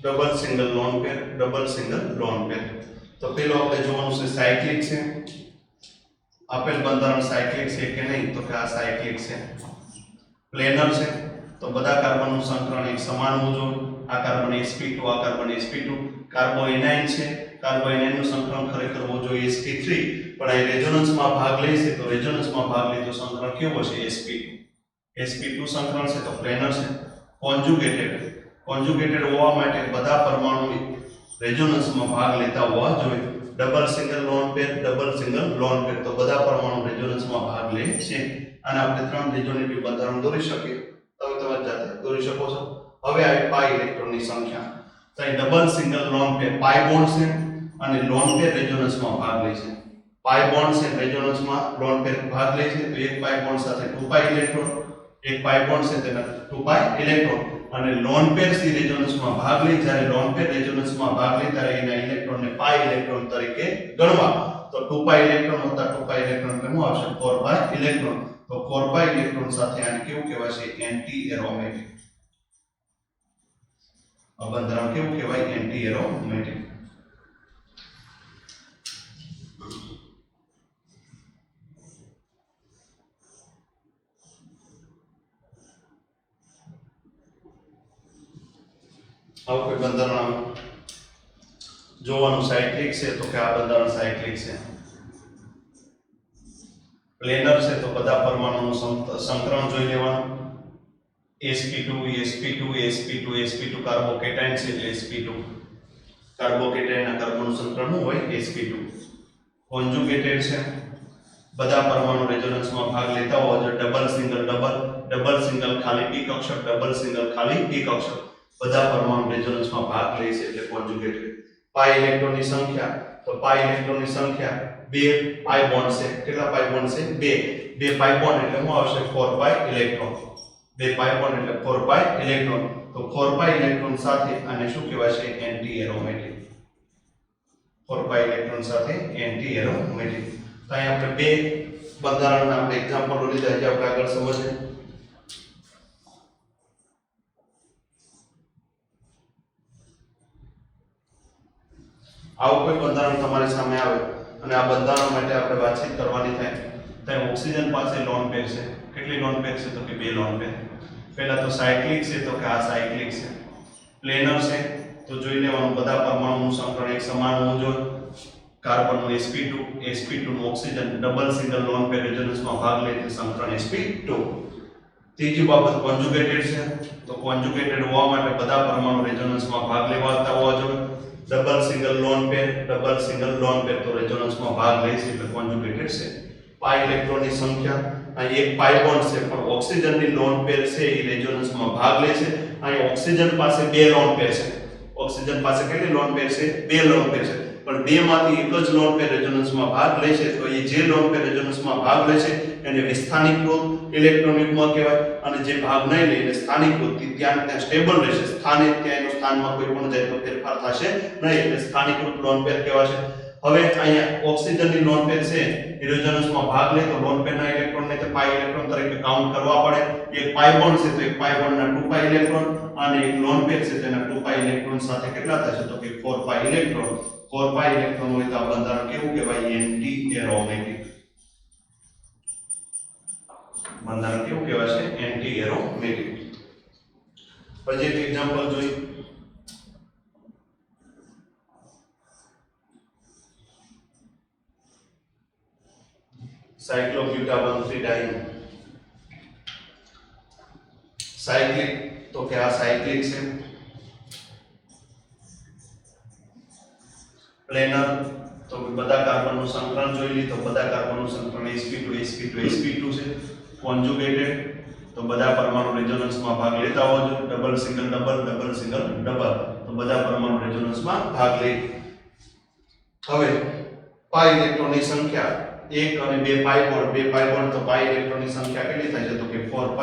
ડબલ સિંગલ લોન પેર, ડબલ સિંગલ લોન પેર. તો પેલો આપણે જોવાનું છે સાયક્લિક છે. આપેલ બંધારણ સાયક્લિક છે કે નહીં, તો કે આ સાયક્લિક છે. પ્લેનર છે તો બધા કાર્બનનું સંકરણ એક સમાન હોવું જોઈએ. આ કાર્બન sp2, આ કાર્બન sp2. કાર્બોએનાઇન છે, કાર્બોએનાઇનનું સંકરણ ખરેખર હોવું જોઈએ sp3, પણ આ રેઝોનન્સમાં ભાગ લે છે તો રેઝોનન્સમાં ભાગ લીધો સંકરણ કેવું હશે sp2. sp2 સંકરણ છે તો પ્લેનર છે. કોન્જુગેટેડ હોવા માટે બધા પરમાણુ રેઝોનન્સમાં ભાગ લેતા હોવા જોઈએ. ડબલ સિંગલ લોન પેર, ડબલ સિંગલ લોન પેર તો બધા પરમાણુ રેઝોનન્સમાં ભાગ લે છે. અને આપણે ત્રણ રેઝોનેટિવ બંધારણ દોરી શકીએ. તમે તમારી જાતે દોરી શકો છો. હવે આવી પાઈ ઇલેક્ટ્રોનની સંખ્યા. તો અહીં ડબલ સિંગલ લોન પેર પાઈ બોન્ડ છે અને લોન પેર રેઝોનન્સમાં ભાગ લે છે. પાઈ બોન્ડ છે રેઝોનન્સમાં લોન પેર ભાગ લે છે તો એક પાઈ બોન્ડ સાથે 2 પાઈ ઇલેક્ટ્રોન, એક પાઈ બોન્ડ છે તેના 2 પાઈ ઇલેક્ટ્રોન. અને લોન પેર સી રેઝોનન્સમાં ભાગ લે, જ્યારે લોન પેર રેઝોનન્સમાં ભાગ લે ત્યારે એના ઇલેક્ટ્રોનને પાઈ ઇલેક્ટ્રોન તરીકે ગણવા. તો 2 પાઈ ઇલેક્ટ્રોન વત્તા 2 પાઈ ઇલેક્ટ્રોન કેવું આવશે 4 પાઈ ઇલેક્ટ્રોન. તો 4 પાઈ ઇલેક્ટ્રોન સાથે આને કેવું કહેવાશે એન્ટી એરોમેટિક. આ બંધારણ કેવું કહેવાય એન્ટી એરોમેટિક. આવું કોઈ બંધારણ જોવાનું સાયક્લિક છે તો કે આ બંધારણ સાયક્લિક છે. પ્લેનર છે તો બધા પરમાણુનું સંકરણ જોઈ લેવાનું. sp2 sp2 sp2 sp2 કાર્બોકેટાઇન છે એટલે sp2. કાર્બોકેટાઇનના કાર્બનનું સંકરણ હોય sp2. કોન્જુગેટેડ છે બધા પરમાણુ રેઝોનન્સમાં ભાગ લેતા હોવા જોઈએ. Double single double, double single ખાલી p કક્ષક, ડબલ સિંગલ ખાલી p કક્ષક. બધા પરમાણુ રેઝોનન્સમાં ભાગ લે છે એટલે કોન્જુગેટેડ. પાઈ ઇલેક્ટ્રોનની સંખ્યા, તો પાઈ ઇલેક્ટ્રોનની સંખ્યા બે પાઈ બોન્ડ છે. કેટલા પાઈ બોન્ડ છે? બે પાઈ બોન્ડ એટલે શું આવશે 4 પાઈ ઇલેક્ટ્રોન. બે પાઈ બોન્ડ એટલે 4 પાઈ ઇલેક્ટ્રોન. તો 4 પાઈ ઇલેક્ટ્રોન સાથે આને શું કહેવાય છે એન્ટી એરોમેટિક. 4 પાઈ ઇલેક્ટ્રોન સાથે એન્ટી એરોમેટિક. તો અહીં આપણે બે બંધારણના આપણે એક્ઝામ્પલો લીધા છે. આપણે આગળ સમજીએ. આવું કોઈ બંધારણ તમારી સામે આવે અને આ બંધારણ માટે આપણે વાતચીત કરવાની થાય તો ઓક્સિજન પાસે લોન પેર છે. કેટલી લોન પેર છે? તો કે 2 લોન પેર. પહેલા તો સાયક્લિક છે તો કે આ સાયક્લિક છે. પ્લેનર છે તો જોઈ લેવાનું બધા પરમાણુનું સંકરણ એક સમાન હોવું જોઈએ. કાર્બનનું sp2, sp2 નું oxygen double single lone pair રેઝોનન્સમાં ભાગ લે છે સંકરણ sp2. ત્રીજી બાબત કોન્જુગેટેડ છે તો કોન્જુગેટેડ હોવા માટે બધા પરમાણુ રેઝોનન્સમાં ભાગ લેવાતા હોવા જોઈએ. ડબલ સિંગલ લોન પેર, ડબલ સિંગલ લોન પેર તો રેઝોનન્સમાં ભાગ લે છે એટલે કોન્જુગેટેડ છે. પાઈ ઇલેક્ટ્રોનની સંખ્યા અહીં એક પાઈ બોન્ડ છે પણ ઓક્સિજનની લોન પેર છે એ રેઝોનન્સમાં ભાગ લે છે. અહીં ઓક્સિજન પાસે 2 લોન પેર છે. ઓક્સિજન પાસે કેટલી લોન પેર છે? 2 લોન પેર છે. પણ બેમાંથી એક જ લોન પેર રેઝોનન્સમાં ભાગ લે છે તો એ જે લોન પેર રેઝોનન્સમાં ભાગ લે છે એને વિસ્થાનીકૃત ઇલેક્ટ્રોન યુગ્મ કહેવાય. અને જે ભાગ નહીં લે એને સ્થાનીકૃત, ત્યાં સ્ટેબલ રહેશે. સ્થાને ત્યાં એનું સ્થાનમાં કોઈ પણ જાય તો ફેરફાર થશે નહીં એટલે સ્થાનીકૃત લોન પેર કહેવાશે. હવે અહીંયા ઓક્સિજનની લોન પેર છે એ રેઝોનન્સમાં ભાગ લે તો લોન પેરના ઇલેક્ટ્રોનને તે પાઈ ઇલેક્ટ્રોન તરીકે કાઉન્ટ કરવા પડે. એક પાઈ બોન્ડ છે તો એક પાઈ બોન્ડના 2 પાઈ ઇલેક્ટ્રોન અને એક લોન પેર છે તેના 2 પાઈ ઇલેક્ટ્રોન સાથે કેટલા થશે? તો કે 4 પાઈ ઇલેક્ટ્રોન. 4 પાઈ ઇલેક્ટ્રોન હોય તો આ બંધારણ કેવું કહેવાય એન્ટી એરોમેટિક. બંધારણ કેવું કહેવાય છે એન્ટી એરોમેટિક. પછી એક એક્ઝામ્પલ જોઈએ. સાયક્લોબ્યુટાન સાયક્લિક તો કે આ સાયક્લિક છે. પ્લેનર તો બધા કાર્બનનું સંકલન જોઈ લી તો બધા કાર્બનનું સંકલન sp2 sp2 sp2 છે કોન્જુગેટેડ તો બધા પરમાણુ રેઝોનન્સમાં ભાગ લેતા હોવા જોઈએ ડબલ સિંગલ ડબલ તો બધા પરમાણુ રેઝોનન્સમાં ભાગ લે હવે પાઈ ઇલેક્ટ્રોનની સંખ્યા 1 અને 2 પાઈ બોન્ડ તો પાઈ ઇલેક્ટ્રોનની સંખ્યા કેટલી થાય છે તો કે 4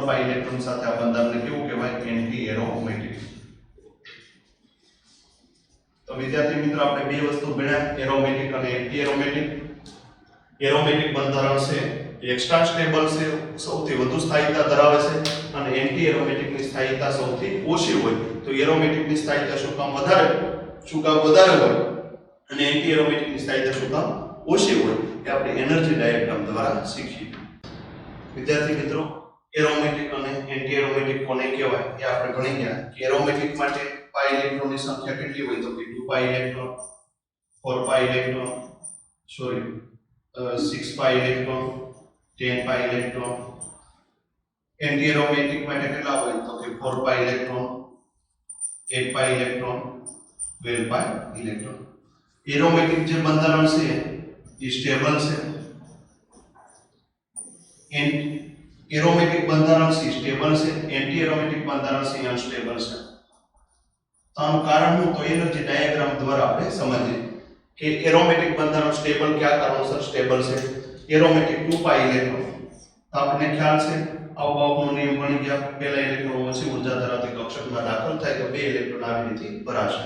પાઈ ઇલેક્ટ્રોન સાથે આ બંધનને કેવું કહેવાય એન્ટી એરોમેટિક તો વિદ્યાર્થી મિત્રો આપણે બે વસ્તુ ભણ્યા એરોમેટિક અને એન્ટી એરોમેટિક એરોમેટિક બંધારણ છે એક્સ્ટ્રા સ્ટેબલ છે સૌથી વધુ સ્થાયીતા ધરાવે છે અને એન્ટી એરોમેટિકની સ્થાયીતા સૌથી ઓછી હોય તો એરોમેટિકની સ્થાયીતા શું કામ વધારે હોય અને એન્ટી એરોમેટિકની સ્થાયીતા શું કામ ઓછી હોય એ આપણે એનર્જી ડાયાગ્રામ દ્વારા શીખીએ વિદ્યાર્થી મિત્રો એરોમેટિક અને એન્ટી એરોમેટિક કોને કહેવાય એ આપણે ભણી ગયા કે એરોમેટિક માટે પાઈ ઇલેક્ટ્રોનની સંખ્યા કેટલી હોય તો કે 2 પાઈ ઇલેક્ટ્રોન 4 પાઈ ઇલેક્ટ્રોન 6 પાઈ ઇલેક્ટ્રોન 10 પાઈ ઇલેક્ટ્રોન એન્ટી એરોમેટિક માટે કેટલા હોય તો કે 4 પાઈ ઇલેક્ટ્રોન 8 પાઈ ઇલેક્ટ્રોન 12 પાઈ ઇલેક્ટ્રોન એરોમેટિક જે બંધારણ છે એ સ્ટેબલ છે એરોમેટિક બંધારણ છે સ્ટેબલ છે એન્ટી એરોમેટિક બંધારણ છે અનસ્ટેબલ છે તો આનું કારણ શું તો એનર્જી ડાયાગ્રામ દ્વારા આપણે સમજીએ કે એરોમેટિક બંધારણ સ્ટેબલ કયા કારણોસર સ્ટેબલ છે એરોમેટિક 2 પાઈ ઇલેક્ટ્રોન તો આપણને ખ્યાલ છે અવબાહનો નિયમ ભણી ગયા પહેલા ઇલેક્ટ્રોન ઓછી ઉર્જા ધરાવતી કક્ષકમાં દાખલ થાય તો બે ઇલેક્ટ્રોન આવી રીતે ભરાશે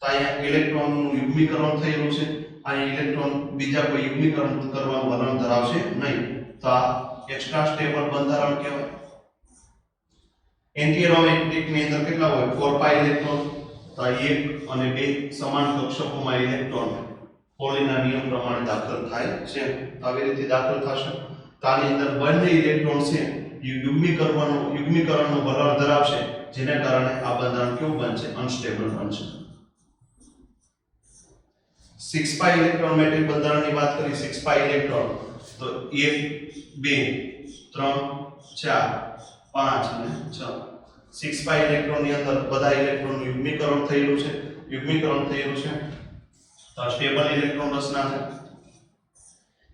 તો અહીંયા ઇલેક્ટ્રોનનું યુગ્મીકરણ થયેલું છે અહીંયા ઇલેક્ટ્રોન બીજા કોઈ યુગ્મીકરણ કરવાનું વલણ ધરાવશે નહીં તો આ એક્સ્ટ્રા સ્ટેબલ બંધારણ કહેવાય એન્ટી એરોમેટિક ની અંદર કેટલા હોય 4 પાઈ ઇલેક્ટ્રોન તો 1 અને 2 સમાન કક્ષકોમાં ઇલેક્ટ્રોન પોલીના નિયમ પ્રમાણે દાખલ થાય છે આવી રીતે દાખલ થશે તો આની અંદર બંને ઇલેક્ટ્રોન છે યુગ્મીકરણનું વલણ ધરાવશે જેના કારણે આ બંધારણ કેવું બનશે અનસ્ટેબલ બનશે 6 પાઈ ઇલેક્ટ્રોન મેટ્રિક બંધારણની વાત કરી 6 પાઈ ઇલેક્ટ્રોન તો 1 2 3 4 5 અને 6 6 પાઈ ઇલેક્ટ્રોન ની અંદર બધા ઇલેક્ટ્રોનનું યુગ્મીકરણ થયેલું છે તો સ્ટેબલ ઇલેક્ટ્રોન રચના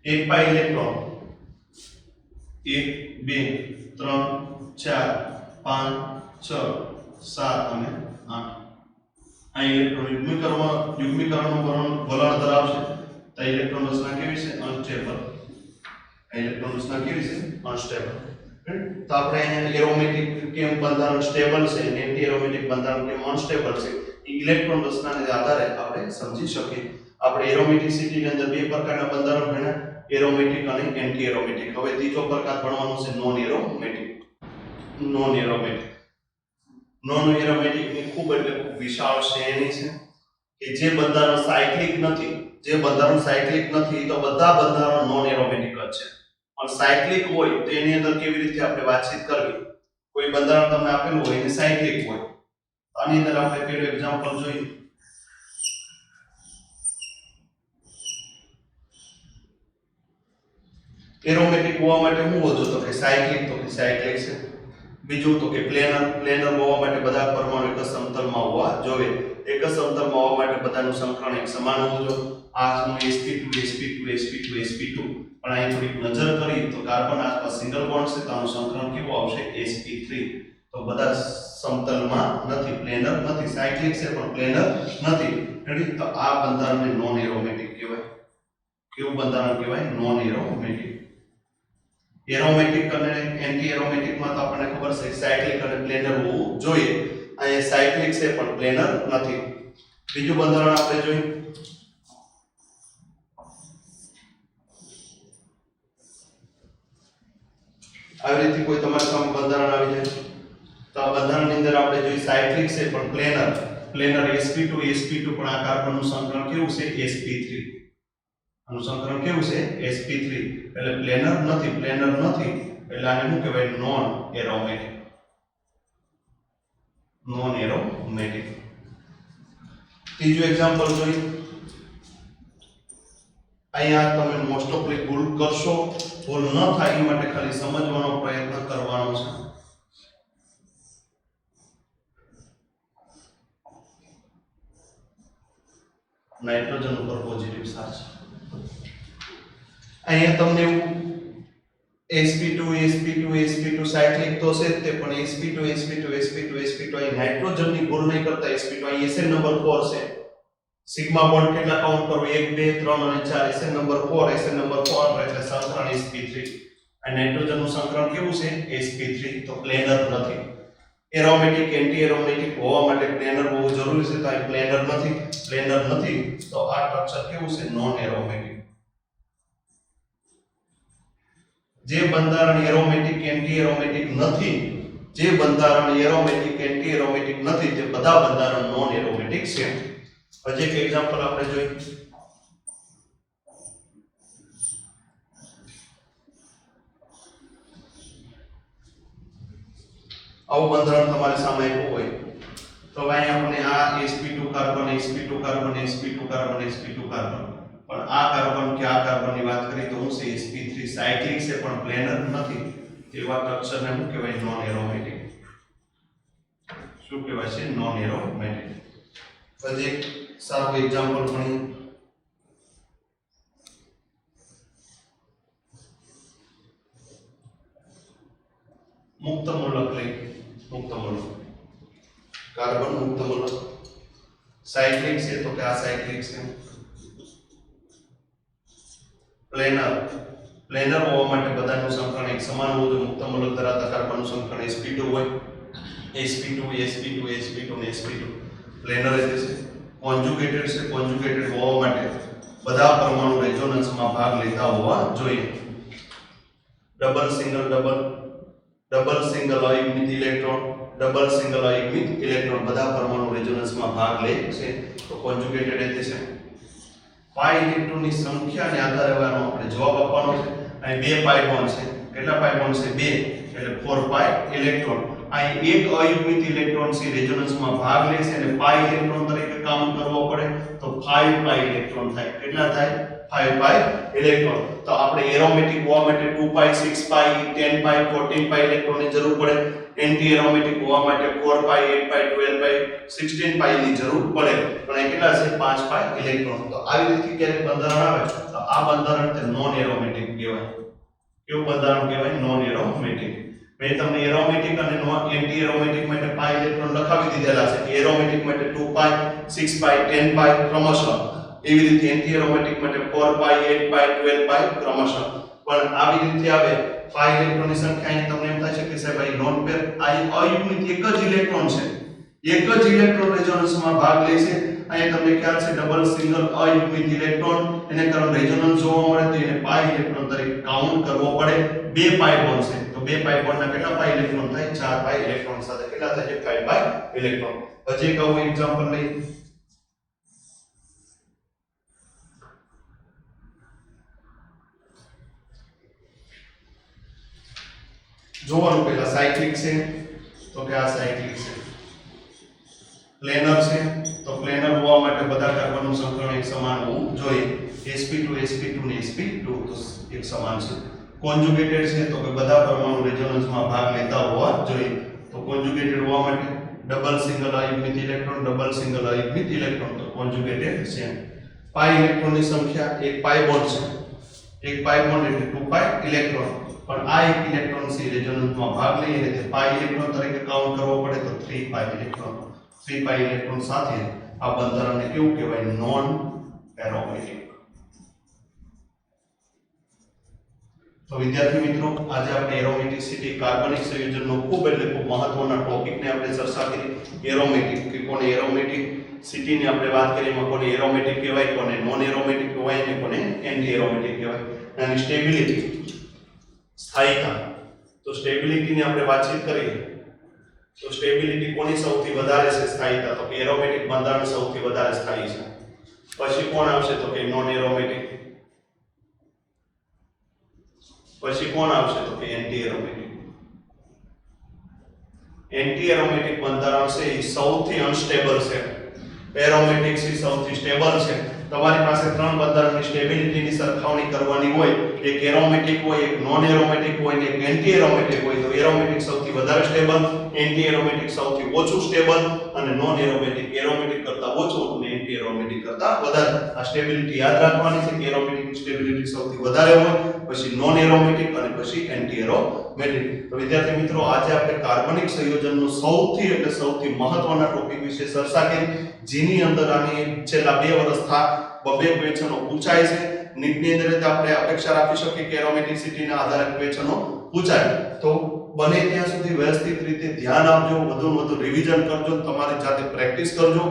છે 1 પાઈ ઇલેક્ટ્રોન 1 2 3 4 5 6 7 અને 8 આ ઇલેક્ટ્રોન યુગ્મીકરણનું વલણ ધરાવશે તો ઇલેક્ટ્રોન રચના કેવી છે અનસ્ટેબલ ઇલેક્ટ્રોન રચના કેવી છે અનસ્ટેબલ તો આપણે અહીંયા એરોમેટિક કેમ બંધારણ સ્ટેબલ છે અને એન્ટી એરોમેટિક બંધારણ કેમ અનસ્ટેબલ છે ઇલેક્ટ્રોન રચનાને આધારે આપણે સમજી શકીએ આપણે એરોમેટિસિટીની અંદર બે પ્રકારના બંધારણ ભણ્યા એરોમેટિક અને એન્ટી એરોમેટિક હવે ત્રીજો પ્રકાર ભણવાનો છે નોન એરોમેટિક ની ખૂબ વિશાળ શ્રેણી છે કે જે બંધારણ સાયક્લિક નથી તો બધા બંધારણ નોન એરોમેટિક જ છે પણ સાયક્લિક હોય તો એની અંદર કેવી રીતે આપણે વાતચીત કરવી કોઈ બંધારણ તમને આપેલું હોય એ સાયક્લિક હોય આની અંદર આપણે પહેલું એક્ઝામ્પલ જોઈએ એરોમેટિક હોવા માટે શું હોવું તો કે સાયક્લિક છે બીજું તો કે પ્લેનર હોવા માટે બધા પરમાણુ એક જ સમતલમાં હોવા જોઈએ એક જ સમતલમાં હોવા માટે બધાનું સંકલન એક સમાન હોવું જોઈએ આનું sp2 પણ અહીં થોડીક નજર કરી તો કાર્બન આસપાસ સિંગલ બોન્ડ છે તો આનું સંકલન કેવું આવશે sp3 તો બધા સમતલમાં નથી પ્લેનર નથી સાયક્લિક છે પણ પ્લેનર નથી એટલે તો આ બંધારણને નોન એરોમેટિક કહેવાય કેવું બંધારણ કહેવાય નોન એરોમેટિક અને એન્ટી એરોમેટિક માં તો આપણને ખબર છે સાયક્લિક અને પ્લેનર હોવું જોઈએ અહીંયા સાયક્લિક છે પણ પ્લેનર નથી બીજું બંધારણ આપણે જોઈએ આવી રીતે કોઈ તમારા સામે બંધારણ આવી જાય તો આ બંધારણની અંદર આપણે જોઈએ સાયક્લિક છે પણ પ્લેનર sp2 પણ આ કાર્બનનું સંકલન કેવું છે sp3 આનું સંકલન કેવું છે sp3 એટલે પ્લેનર નથી એટલે આને શું કહેવાય નોન એરોમેટિક ત્રીજું એક્ઝામ્પલ જોઈએ અહીંયા તમે મોસ્ટ ઓફલી ભૂલ કરશો ભૂલ ન થાય એ માટે ખાલી સમજવાનો પ્રયત્ન કરવાનો છે નાઇટ્રોજન ઉપર પોઝિટિવ ચાર્જ. અહીંયા તમને એવું sp2 સાયક્લિક તો છે જ તે, પણ sp2 અહીં નાઇટ્રોજનની ભૂલ નહીં કરતા. sp2 અહીં SN નંબર 4 છે. સિગ્મા બોન્ડ કેટલા કાઉન્ટ કરો? 1 2 3 અને 4. SN નંબર 4 એટલે સંકરણ sp3. આ નાઇટ્રોજનનું સંકરણ કેવું છે? sp3. તો પ્લેનર નથી. એરોમેટિક એન્ટી એરોમેટિક હોવા માટે પ્લેનર હોવું જરૂરી છે, તો આ પ્લેનર નથી. તો આ સ્ટ્રક્ચર કેવું છે? Non aromatic. જે બંધારણ એરોમેટિક એન્ટી એરોમેટિક નથી, તે બધા બંધારણ નોન એરોમેટિક છે. હજી એક એક્ઝામ્પલ આપણે જોઈએ. આવું બંધારણ તમારી સામે આપ્યું હોય તો અહીં આપણે આ sp2 કાર્બન પણ આ કાર્બન કે આ કાર્બનની વાત કરીએ તો હું છે sp3 સાયક્લિક છે પણ પ્લેનર નથી. તેવા સ્ટ્રક્ચરને શું કહેવાય? Non aromatic. શું કહેવાય છે? Non aromatic. પછી એક સારું એક્ઝામ્પલ ભણીએ. મુક્ત મૂલક લઈ. કાર્બન મુક્ત મૂલક સાયક્લિક છે તો કે આ સાયક્લિક છે. પ્લેનર હોવા માટે બધાનું સંકરણ એક સમાન હોવું જોઈએ. મુક્ત મૂલક ધરાવતા કાર્બનનું સંકરણ sp2 હોય. sp2 ને sp2 પ્લેનર એટલે છે. કોન્જુગેટેડ હોવા માટે બધા પરમાણુ રેઝોનન્સમાં ભાગ લેતા હોવા જોઈએ. ડબલ સિંગલ અયુગ્મિત ઇલેક્ટ્રોન બધા પરમાણુ રેઝોનન્સમાં ભાગ લે છે તો કોન્જુગેટેડ એટલે છે. પાઈ ઇલેક્ટ્રોનની સંખ્યાને આધારે આપણે જવાબ આપવાનો છે. અહીં 2 પાઈ બોન્ડ છે. કેટલા પાઈ બોન્ડ છે? 2 એટલે 4 પાઈ ઇલેક્ટ્રોન. અહીં એક અયુગ્મિત ઇલેક્ટ્રોન છે રેઝોનન્સમાં ભાગ લે છે અને પાઈ ઇલેક્ટ્રોન તરીકે કાઉન્ટ કરવો પડે તો 5 પાઈ ઇલેક્ટ્રોન થાય. કેટલા થાય? 5 પાઈ ઇલેક્ટ્રોન. તો આપણે એરોમેટિક હોવા માટે 2 પાઈ 6 પાઈ 10 પાઈ 14 પાઈ ઇલેક્ટ્રોનની જરૂર પડે. એન્ટી એરોમેટિક હોવા માટે 4 પાઈ 8 પાઈ 12 પાઈ 16 પાઈ ની જરૂર પડે. પણ એ કેટલા છે? 5 પાઈ ઇલેક્ટ્રોન. તો આવી રીતે ક્યારેક બંધારણ આવે તો આ બંધારણ તે નોન એરોમેટિક કહેવાય. કેવું બંધારણ કહેવાય? Non aromatic. મેં તમને એરોમેટિક અને એન્ટી એરોમેટિક માટે પાઈ ઇલેક્ટ્રોન લખાવી દીધેલા છે. એરોમેટિક માટે 2 પાઈ 6 પાઈ 10 પાઈ ક્રમશઃ. એવી રીતે એન્ટી એરોમેટિક માટે 4 પાઈ 8 પાઈ 12 પાઈ ક્રમશઃ. પણ આવી રીતે આવે પાઈ ઇલેક્ટ્રોનની સંખ્યા અહીં તમને એમ થાય છે કે સાહેબ અહીં લોન પેર આ અયુગ્મિત એક જ ઇલેક્ટ્રોન છે. એક જ ઇલેક્ટ્રોન રેઝોનન્સમાં ભાગ લે છે. અહીંયા તમને ખ્યાલ છે ડબલ સિંગલ અયુગ્મિત ઇલેક્ટ્રોન એને કારણ રેઝોનન્સ જોવા મળે તો એને પાઈ ઇલેક્ટ્રોન તરીકે કાઉન્ટ કરવો પડે. 2 પાઈ બોન્ડ છે તો 2 પાઈ બોન્ડના કેટલા પાઈ ઇલેક્ટ્રોન થાય? 4 પાઈ ઇલેક્ટ્રોન સાથે કેટલા થાય છે? 5 પાઈ ઇલેક્ટ્રોન. પછી એક આવું એક્ઝામ્પલ લઈએ. જોવાનું પહેલા સાયક્લિક છે તો કે આ સાયક્લિક છે. પ્લેનર છે તો પ્લેનર હોવા માટે બધા કાર્બનનું સંકરણ એક સમાન હોવું જોઈએ. sp2 ને sp2 તો એક સમાન છે. કોન્જુગેટેડ છે તો કે બધા પરમાણુ રેઝોનન્સમાં ભાગ લેતા હોવા જોઈએ. તો કોન્જુગેટેડ હોવા માટે ડબલ સિંગલ અયુગ્મિત ઇલેક્ટ્રોન તો કોન્જુગેટેડ છે. પાઈ ઇલેક્ટ્રોનની સંખ્યા એક પાઈ બોન્ડ છે. એક પાઈ બોન્ડ એટલે 2 પાઈ ઇલેક્ટ્રોન. પણ આ એક ઇલેક્ટ્રોન છે રેઝોનન્સમાં ભાગ લઈએ એટલે પાઈ ઇલેક્ટ્રોન તરીકે કાઉન્ટ કરવો પડે તો 3 પાઈ ઇલેક્ટ્રોન સાથે આ બંધારણને કેવું કહેવાય? Non aromatic. તો વિદ્યાર્થી મિત્રો આજે આપણે એરોમેટિસિટી કાર્બનિક સંયોજનનો ખૂબ મહત્વના ટોપિકને આપણે ચર્ચા કરી. એરોમેટિક કે કોને એરોમેટિસિટીની આપણે વાત કરી એમાં કોને એરોમેટિક કહેવાય, કોને નોન એરોમેટિક કહેવાય અને કોને એન્ટી એરોમેટિક કહેવાય. અને સ્ટેબિલિટી સ્થાયીતા. તો સ્ટેબિલિટીની આપણે વાતચીત કરીએ તો સ્ટેબિલિટી કોની સૌથી વધારે છે? સ્થાયીતા. તો કે એરોમેટિક બંધારણ સૌથી વધારે સ્થાયી છે. પછી કોણ આવશે? તો કે નોન એરોમેટિક. પછી કોણ આવશે? તો કે એન્ટી એરોમેટિક. એન્ટી એરોમેટિક બંધારણ છે એ સૌથી અનસ્ટેબલ છે. એરોમેટિક છે સૌથી સ્ટેબલ છે. તમારી પાસે ત્રણ બંધારણની સ્ટેબિલિટીની સરખામણી કરવાની હોય, એક એરોમેટિક હોય, એક નોન એરોમેટિક હોય અને એક એન્ટી એરોમેટિક હોય, તો એરોમેટિક સૌથી વધારે સ્ટેબલ, એન્ટી એરોમેટિક સૌથી ઓછું સ્ટેબલ અને નોન એરોમેટિક એરોમેટિક કરતા ઓછું અને એન્ટી એરોમેટિક કરતા વધારે. આ સ્ટેબિલિટી યાદ રાખવાની છે કે એરોમેટિક સ્ટેબિલિટી સૌથી વધારે હોય, પછી નોન એરોમેટિક અને પછી એન્ટી એરોમેટિક. તો વિદ્યાર્થી મિત્રો, આજે આપણે કાર્બનિક સંયોજનનો સૌથી મહત્વના ટોપિક વિશે ચર્ચા કરી, જેની અંદર આની છેલ્લા 2 વર્ષથી બબે ક્વેશ્ચનો પૂછાય છે. નીટની અંદર આપણે અપેક્ષા રાખી શકીએ કે એરોમેટિસિટીના આધારે ક્વેશ્ચનો પૂછાય. તો બને ત્યાં સુધી વ્યવસ્થિત રીતે ધ્યાન આપજો, વધુ રિવિઝન કરજો, તમારી જાતે પ્રેક્ટિસ કરજો.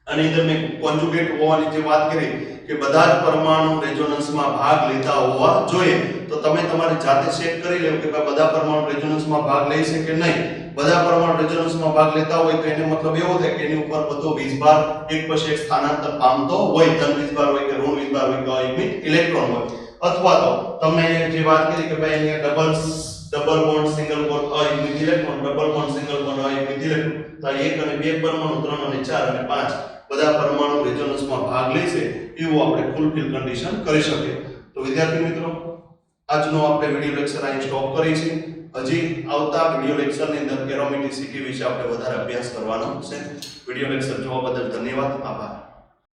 આની અંદર મેં કોન્જુગેટ હોવાની જે વાત કરી કે બધા જ પરમાણુ રેઝોનન્સમાં ભાગ લેતા હોવા જોઈએ, તો તમે તમારી જાતે ચેક કરી લો કે ભાઈ બધા પરમાણુ રેઝોનન્સમાં ભાગ લે છે કે નહીં. બધા પરમાણુ રેઝોનન્સમાં ભાગ લેતા હોય તો એનો મતલબ એવો થાય કે એની ઉપર બધો વીજભાર એક પછી એક સ્થાનાંતર પામતો હોય, ધન વીજભાર હોય કે ઋણ વીજભાર હોય કે અયુગ્મિક ઇલેક્ટ્રોન હોય. અથવા તો તમને જે વાત કરી કે ભાઈ અહીંયા ડબલ બોન્ડ સિંગલ બોન્ડ અયુગ્મિક electron, double bond single bond અયુગ્મિક ઇલેક્ટ્રોન, તો 1 અને 2 પરમાણુ, 3 અને 4 અને 5 બધા પરમાણુ રેઝોનન્સમાં ભાગ લે છે એવું આપણે ફૂલફિલ કન્ડિશન કરી શકીએ. તો વિદ્યાર્થી મિત્રો, આજનો આપણે વિડિયો લેક્ચર અહીં સ્ટોપ કરી છે. હજી આવતા વિડિયો લેક્ચરની અંદર એરોમેટિસિટી વિશે આપણે વધારે અભ્યાસ કરવાનો છે. વિડિયો લેક્ચર જોવા બદલ ધન્યવાદ, આભાર.